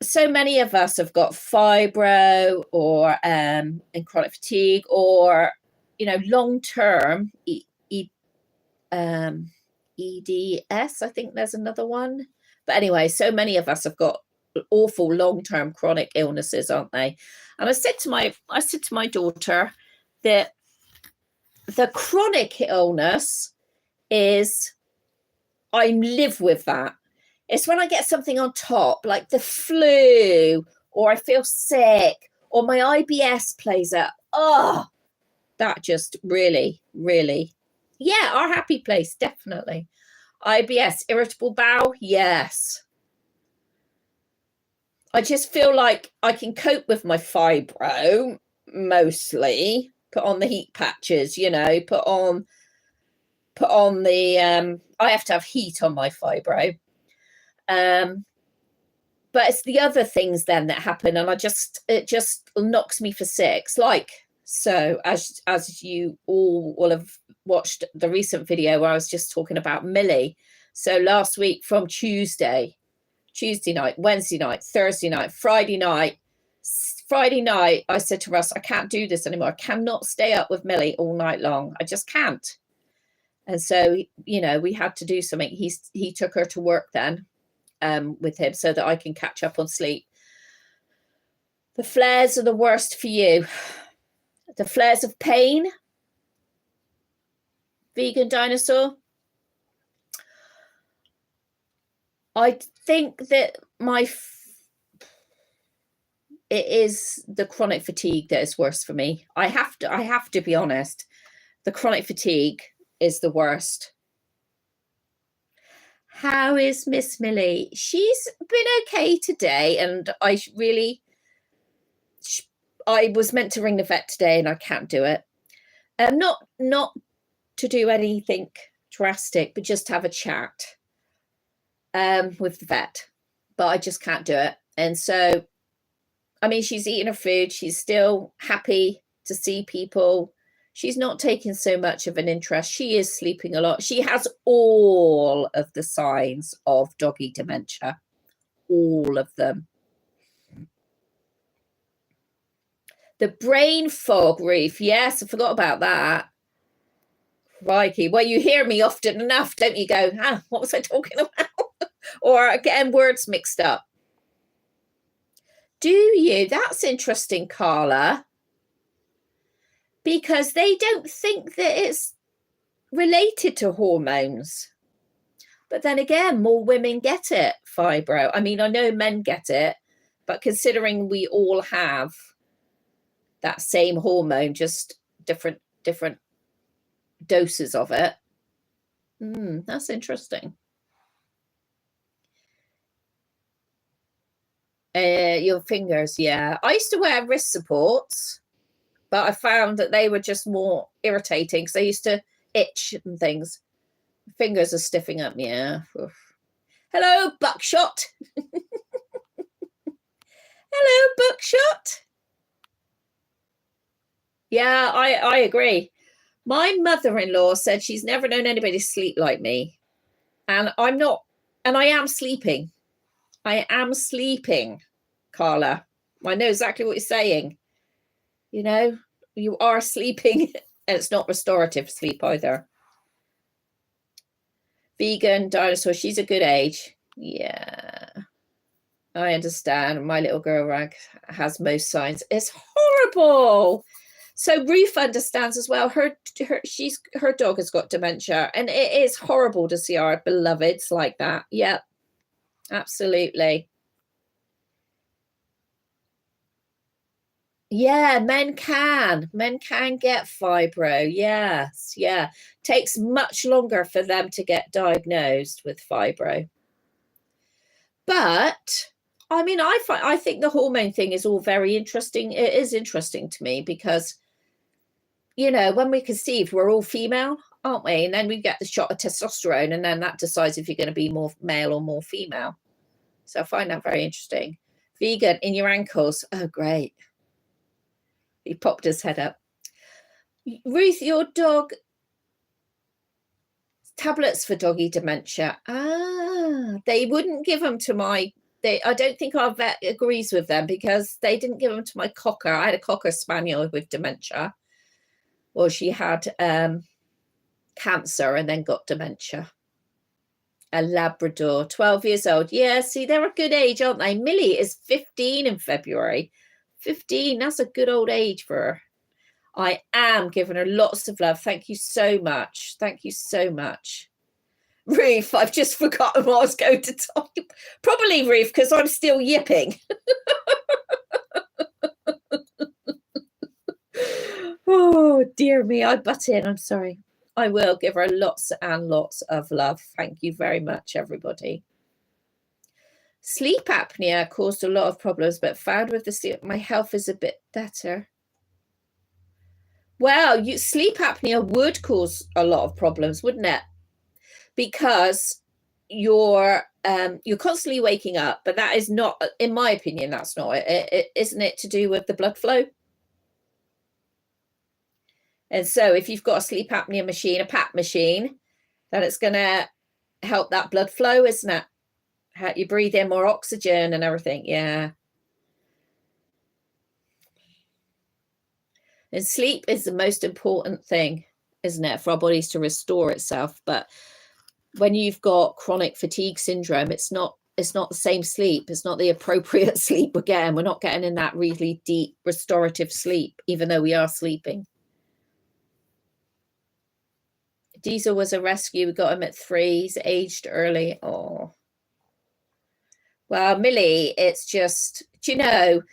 So many of us have got fibro or and chronic fatigue, or long-term EDS. I think there's another one. But anyway, so many of us have got awful long-term chronic illnesses, aren't they? And I said to my daughter that the chronic illness is, I live with that. It's when I get something on top, like the flu, or I feel sick, or my IBS plays up. Oh, that just really, really, yeah, our happy place, definitely. IBS, irritable bowel, yes. I just feel like I can cope with my fibro mostly. Put on the heat patches, put on the I have to have heat on my fibro. But it's the other things then that happen, and it just knocks me for six, like So as you all will have watched the recent video where I was just talking about Millie. So last week from Tuesday night, Wednesday night, Thursday night, Friday night, I said to Russ, I can't do this anymore. I cannot stay up with Millie all night long. I just can't. And so, you know, we had to do something. He took her to work then with him so that I can catch up on sleep. The flares are the worst for you. The flares of pain. Vegan dinosaur. I think that it is the chronic fatigue that is worse for me. I have to be honest. The chronic fatigue is the worst. How is Miss Millie? She's been okay today, and I was meant to ring the vet today, and I can't do it. Not to do anything drastic, but just have a chat with the vet. But I just can't do it. And so, I mean, she's eating her food. She's still happy to see people. She's not taking so much of an interest. She is sleeping a lot. She has all of the signs of doggy dementia. All of them. The brain fog, Ruth. Yes, I forgot about that. Crikey. Well, you hear me often enough, don't you? Go, what was I talking about? Or getting words mixed up. Do you? That's interesting, Carla. Because they don't think that it's related to hormones. But then again, more women get it, fibro. I mean, I know men get it, but considering we all have that same hormone, just different doses of it. That's interesting. Your fingers, yeah. I used to wear wrist supports, but I found that they were just more irritating because they used to itch and things. Fingers are stiffing up, yeah. Oof. Hello, Buckshot. Hello, Buckshot. Yeah, I agree. My mother-in-law said she's never known anybody sleep like me. And I'm not, and I am sleeping. I am sleeping, Carla. I know exactly what you're saying. You know, you are sleeping, and it's not restorative sleep either. Vegan dinosaur, she's a good age. Yeah, I understand. My little girl Rag has most signs. It's horrible. So Ruth understands as well. Her dog has got dementia, and it is horrible to see our beloveds like that. Yep, absolutely. Yeah, men can get fibro. Yes, yeah. Takes much longer for them to get diagnosed with fibro. But I mean, I think the hormone thing is all very interesting. It is interesting to me because, you know, when we conceive, we're all female, aren't we? And then we get the shot of testosterone, and then that decides if you're going to be more male or more female. So I find that very interesting. Vegan in your ankles. Oh, great. He popped his head up. Ruth, your dog, tablets for doggy dementia. They wouldn't give them to I don't think our vet agrees with them because they didn't give them to my cocker. I had a cocker spaniel with dementia. Well, she had cancer and then got dementia. A Labrador, 12 years old. Yeah, see, they're a good age, aren't they? Millie is 15 in February. 15, that's a good old age for her. I am giving her lots of love. Thank you so much. Thank you so much. Ruth, I've just forgotten what I was going to tell you. Probably, Ruth, because I'm still yipping. Oh, dear me, I butt in. I'm sorry. I will give her lots and lots of love. Thank you very much, everybody. Sleep apnea caused a lot of problems, but found with the sleep, my health is a bit better. Well, sleep apnea would cause a lot of problems, wouldn't it? Because you're constantly waking up, but that is not, in my opinion, that's not it. Isn't it to do with the blood flow? And so if you've got a sleep apnea machine, a PAP machine, then it's going to help that blood flow, isn't it? Help you breathe in more oxygen and everything. Yeah. And sleep is the most important thing, isn't it, for our bodies to restore itself. But when you've got chronic fatigue syndrome, it's not the same sleep. It's not the appropriate sleep we're getting. We're not getting in that really deep restorative sleep, even though we are sleeping. Diesel was a rescue. We got him at 3. He's aged early. Oh. Well, Millie, it's just, do you know,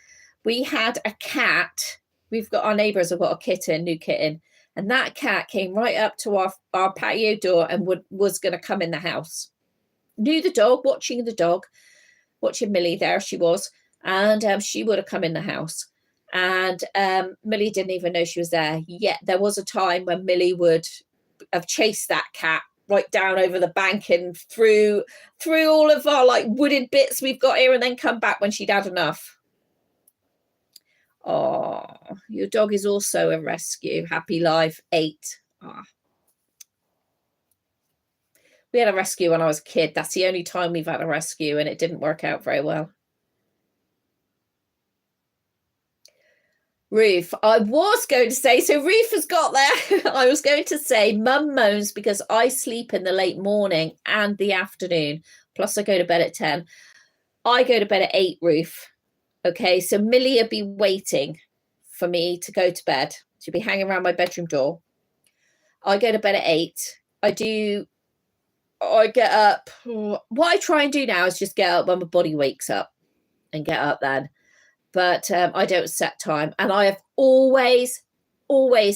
we had a cat. We've got, our neighbours have got a kitten, new kitten. And that cat came right up to our patio door and was going to come in the house. Knew the dog, watching Millie there, she was. And she would have come in the house. And Millie didn't even know she was there. Yet there was a time when Millie would have chased that cat right down over the bank and through all of our like wooded bits we've got here, and then come back when she'd had enough. Oh, your dog is also a rescue. Happy life 8. Oh. We had a rescue when I was a kid. That's the only time we've had a rescue, and it didn't work out very well. Ruth, I was going to say, so Ruth has got there. I was going to say, Mum moans because I sleep in the late morning and the afternoon. Plus I go to bed at 10. I go to bed at 8, Ruth. Okay, so Millie will be waiting for me to go to bed. She'll be hanging around my bedroom door. I go to bed at 8. I get up. What I try and do now is just get up when my body wakes up and get up then. But I don't set time. And I have always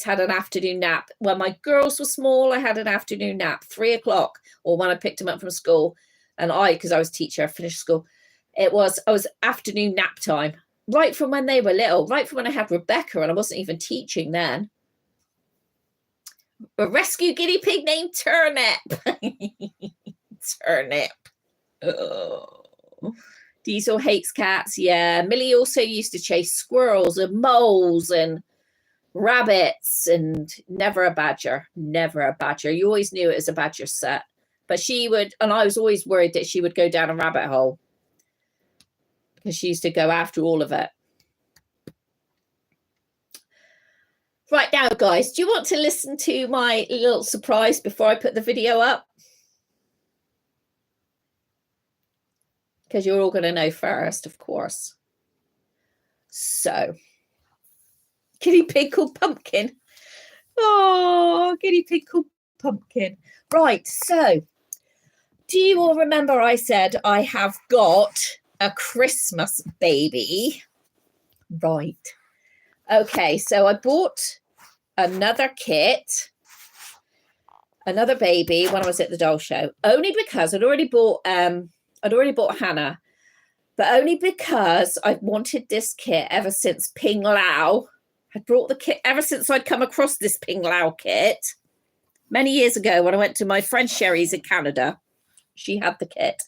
had an afternoon nap. When my girls were small, I had an afternoon nap, 3 o'clock, or when I picked them up from school. And because I was a teacher, I finished school. I was afternoon nap time, right from when they were little, right from when I had Rebecca, and I wasn't even teaching then. A rescue guinea pig named Turnip. Turnip. Oh. Diesel hates cats. Yeah. Millie also used to chase squirrels and moles and rabbits, and never a badger. Never a badger. You always knew it was a badger set. But she would, and I was always worried that she would go down a rabbit hole because she used to go after all of it. Right now, guys, do you want to listen to my little surprise before I put the video up? Because you're all going to know first, of course. So, guinea pig called Pumpkin. Oh, guinea pig called Pumpkin. Right, so, do you all remember I said I have got a Christmas baby? Right. Okay, so I bought another kit, another baby when I was at the doll show, only because I'd already bought Hannah, but only because I've wanted this kit ever since Ping Lao. I brought the kit ever since I'd come across this Ping Lao kit many years ago when I went to my friend Sherry's in Canada. She had the kit.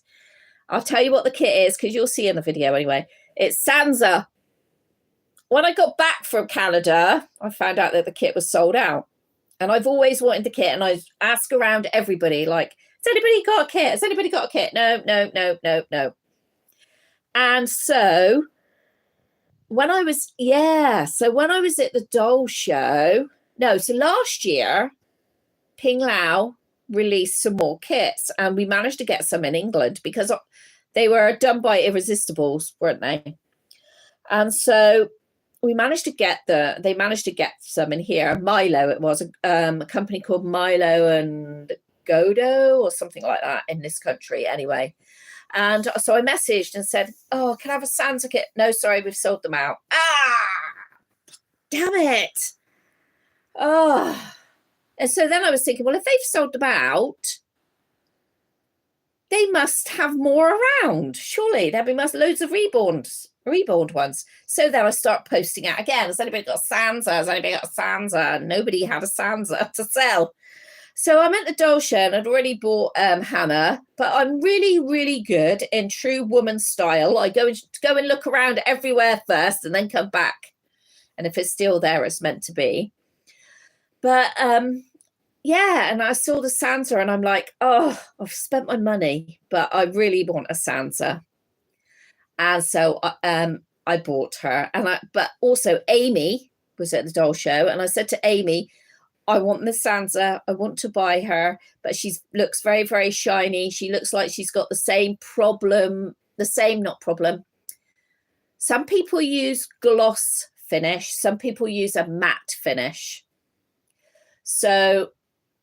I'll tell you what the kit is because you'll see in the video anyway. It's Sansa. When I got back from Canada, I found out that the kit was sold out. And I've always wanted the kit, and I ask around everybody, like, has anybody got a kit? Has anybody got a kit? No. And so when I was at the doll show, so last year, Ping Lao released some more kits, and we managed to get some in England because they were done by Irresistibles, weren't they? And so they managed to get some in here. Milo, it was a company called Milo and Godo or something like that in this country anyway. And so I messaged and said, oh, can I have a Sansa kit? No, sorry, we've sold them out. Damn it. Oh. And so then I was thinking, well, if they've sold them out, they must have more around. Surely there'll be loads of reborn ones. So then I start posting out again. Has anybody got a Sansa? Has anybody got a Sansa? Nobody had a Sansa to sell. So I'm at the doll show and I'd already bought Hannah, but I'm really, really good in true woman style. I go and look around everywhere first and then come back. And if it's still there, it's meant to be. But yeah, and I saw the Sansa and I'm like, oh, I've spent my money, but I really want a Sansa. And so I bought her. But also Amy was at the doll show, and I said to Amy, I want Miss Sansa. I want to buy her, but she looks very, very shiny. She looks like she's got the same problem, not problem. Some people use gloss finish. Some people use a matte finish. So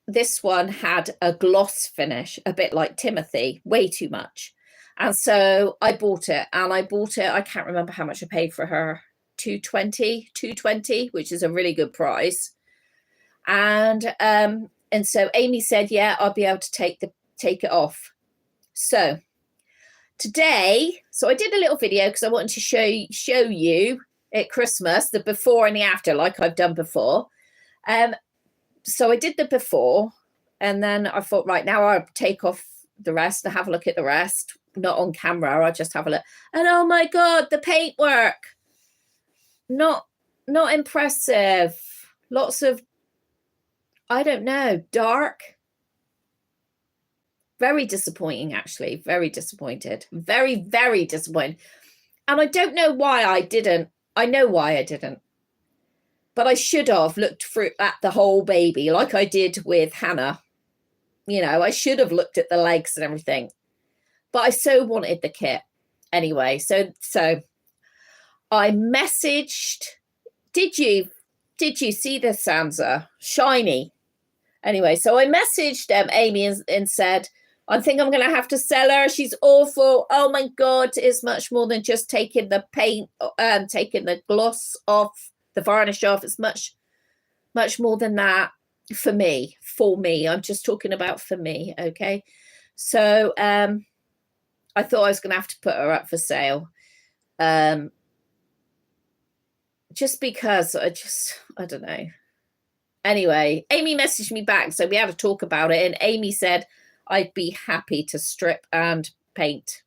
this one had a gloss finish, a bit like Timothy, way too much. And so I bought it, I can't remember how much I paid for her, 220, which is a really good price. And so Amy said, yeah, I'll be able to take it off. So today, I did a little video because I wanted to show you at Christmas the before and the after, like I've done before. So I did the before, and then I thought, right, now I'll take off the rest and have a look at the rest. Not on camera, I'll just have a look. And oh my God, the paintwork. Not impressive. Lots of, I don't know, dark. Very disappointing, actually. Very disappointed. Very, very disappointed. And I don't know why I didn't. I know why I didn't. But I should have looked through at the whole baby like I did with Hannah. You know, I should have looked at the legs and everything. But I so wanted the kit. Anyway, so I messaged, did you see the Sansa? Shiny. Anyway, so I messaged Amy and said, I think I'm going to have to sell her. She's awful. Oh my God, it's much more than just taking the paint, taking the gloss off, the varnish off. It's much more than that for me. I'm just talking about for me. Okay. So I thought I was going to have to put her up for sale. Just because I don't know. Anyway, Amy messaged me back, so we had to talk about it. And Amy said I'd be happy to strip and paint.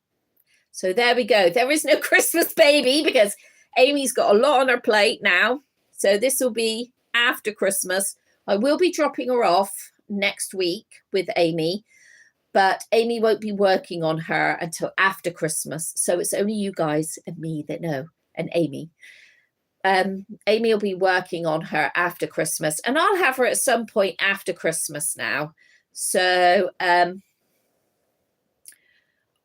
So there we go. There is no Christmas baby because Amy's got a lot on her plate now. So this will be after Christmas. I will be dropping her off next week with Amy, but Amy won't be working on her until after Christmas. So it's only you guys and me that know, and Amy. Amy will be working on her after Christmas, and I'll have her at some point after Christmas now. So I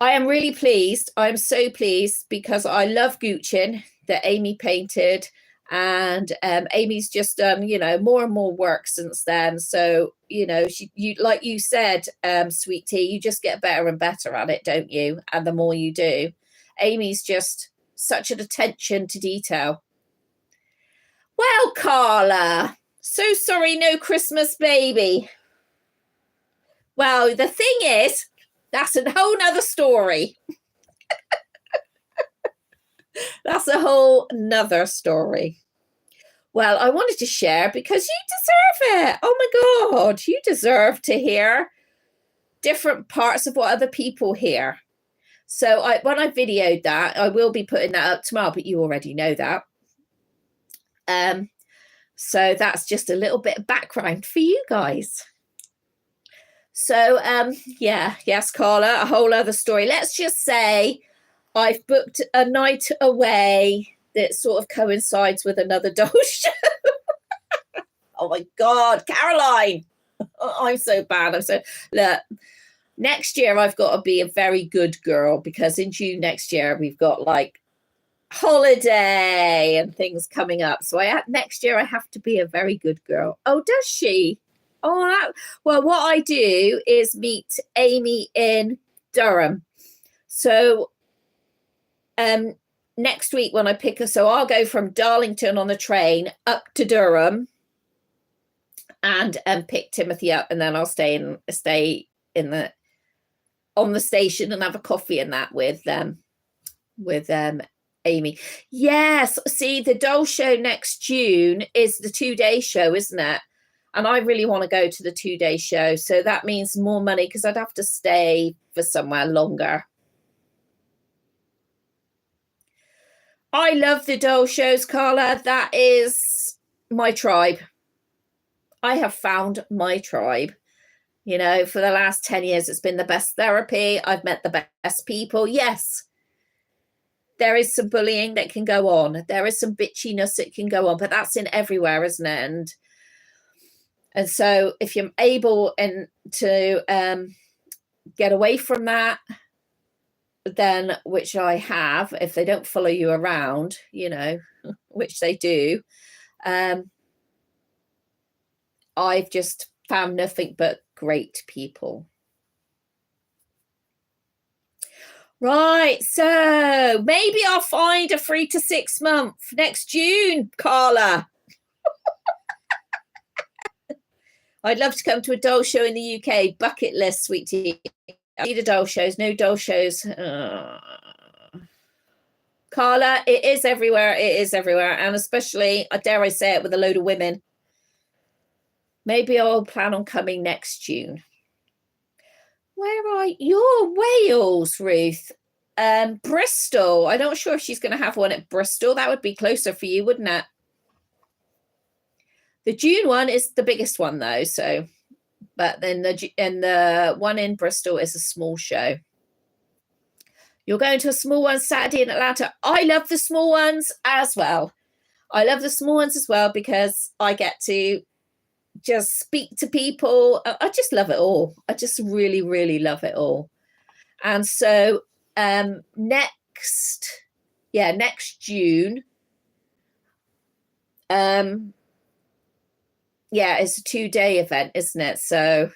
am really pleased. I'm so pleased because I love Gucci that Amy painted, and Amy's just done, you know, more and more work since then. So, you know, you like you said, Sweet Tea, you just get better and better at it, don't you? And the more you do, Amy's just such an attention to detail. Well, Carla, so sorry, no Christmas baby. Well, the thing is, that's a whole nother story. That's a whole nother story. Well, I wanted to share because you deserve it. Oh my God, you deserve to hear different parts of what other people hear. So when I videoed that, I will be putting that up tomorrow, but you already know that. So that's just a little bit of background for you guys. So yeah, yes, Carla, a whole other story. Let's just say I've booked a night away that sort of coincides with another doll show. Oh my God, Caroline. I'm so bad. Look, next year I've got to be a very good girl because in June next year we've got like holiday and things coming up. So next year I have to be a very good girl. Oh, does she? Oh, well, what I do is meet Amy in Durham. So next week when I pick her, so I'll go from Darlington on the train up to Durham and pick Timothy up, and then I'll stay on the station and have a coffee and that with Amy. Yes, see, the doll show next June is the 2-day show, isn't it? And I really want to go to the 2-day show. So that means more money because I'd have to stay for somewhere longer. I love the doll shows, Carla. That is my tribe. I have found my tribe. You know, for the last 10 years, it's been the best therapy. I've met the best people. Yes, there is some bullying that can go on. There is some bitchiness that can go on, but that's in everywhere, isn't it? And so if you're able to get away from that, then, which I have, if they don't follow you around, you know, which they do, I've just found nothing but great people. Right, so maybe I'll find a 3 to 6 month next June, Carla. I'd love to come to a doll show in the UK. Bucket list, sweetie. I need a doll shows, no doll shows. Carla, it is everywhere. It is everywhere. And especially, dare I say it, with a load of women. Maybe I'll plan on coming next June. Where are you? Wales, Ruth? Bristol. I'm not sure if she's going to have one at Bristol. That would be closer for you, wouldn't it? The June one is the biggest one, though. So, but then the one in Bristol is a small show. You're going to a small one Saturday in Atlanta. I love the small ones as well. I love the small ones as well because I get to just speak to people. I just love it all. I just really, really love it all. And so next June, it's a 2-day event, isn't it? So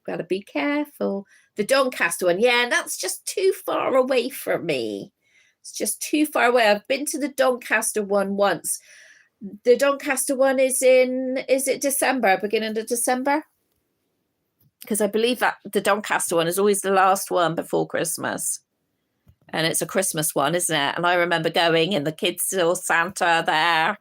got to be careful. The Doncaster one, and that's just too far away from me. It's just too far away. I've been to the Doncaster one once. The Doncaster one is it December, beginning of December? Because I believe that the Doncaster one is always the last one before Christmas. And it's a Christmas one, isn't it? And I remember going and the kids saw Santa there.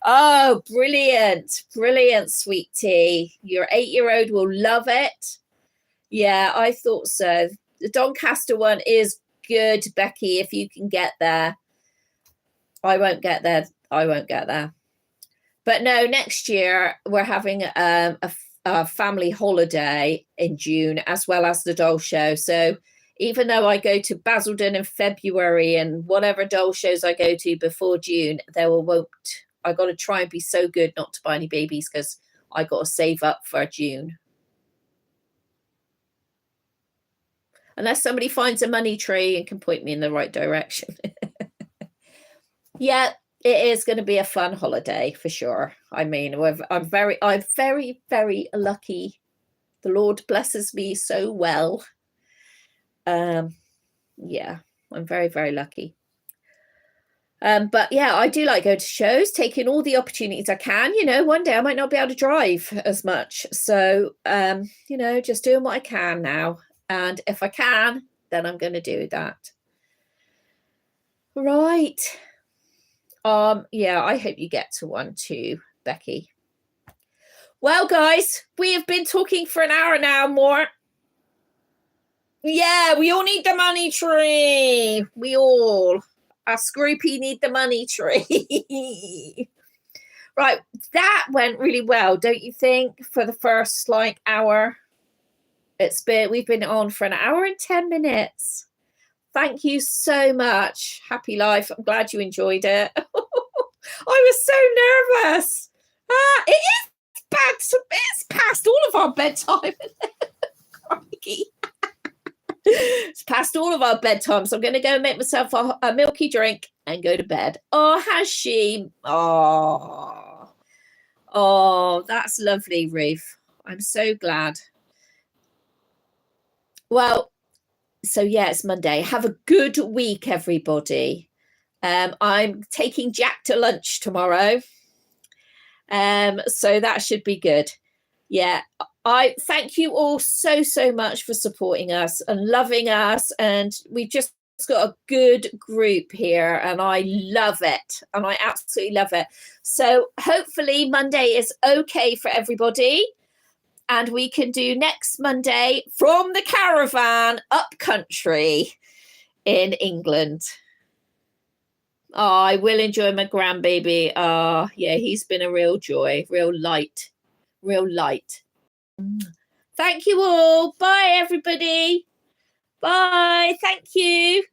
Oh, brilliant. Brilliant, sweetie. Your 8-year-old will love it. Yeah, I thought so. The Doncaster one is good, Becky, if you can get there. I won't get there. But no, next year we're having a family holiday in June as well as the doll show. So even though I go to Basildon in February and whatever doll shows I go to before June, I got to try and be so good not to buy any babies because I got to save up for June. Unless somebody finds a money tree and can point me in the right direction. Yeah, it is going to be a fun holiday for sure. I mean, I'm very, very lucky. The Lord blesses me so well. Yeah, I'm very, very lucky. But yeah, I do like going to shows, taking all the opportunities I can. You know, one day I might not be able to drive as much. So, you know, just doing what I can now. And if I can, then I'm going to do that. Right. Yeah, I hope you get to one too, Becky. Well, guys, we have been talking for an hour now more. Yeah, we all need the money tree. We all, us groupie, need the money tree. Right, that went really well, don't you think? For the first hour. We've been on for an hour and 10 minutes. Thank you so much. Happy life. I'm glad you enjoyed it. I was so nervous. It is it's past all of our bedtime. Crikey. It's past all of our bedtime. So I'm going to go and make myself a milky drink and go to bed. Oh, has she? Oh, that's lovely, Ruth. I'm so glad. Well, so yeah, it's Monday. Have a good week, everybody. I'm taking Jack to lunch tomorrow. So that should be good. Yeah, I thank you all so much for supporting us and loving us. And we've just got a good group here and I love it. And I absolutely love it. So hopefully Monday is okay for everybody. And we can do next Monday from the caravan up country in England. Oh, I will enjoy my grandbaby. Oh, yeah, he's been a real joy, real light, real light. Thank you all. Bye, everybody. Bye. Thank you.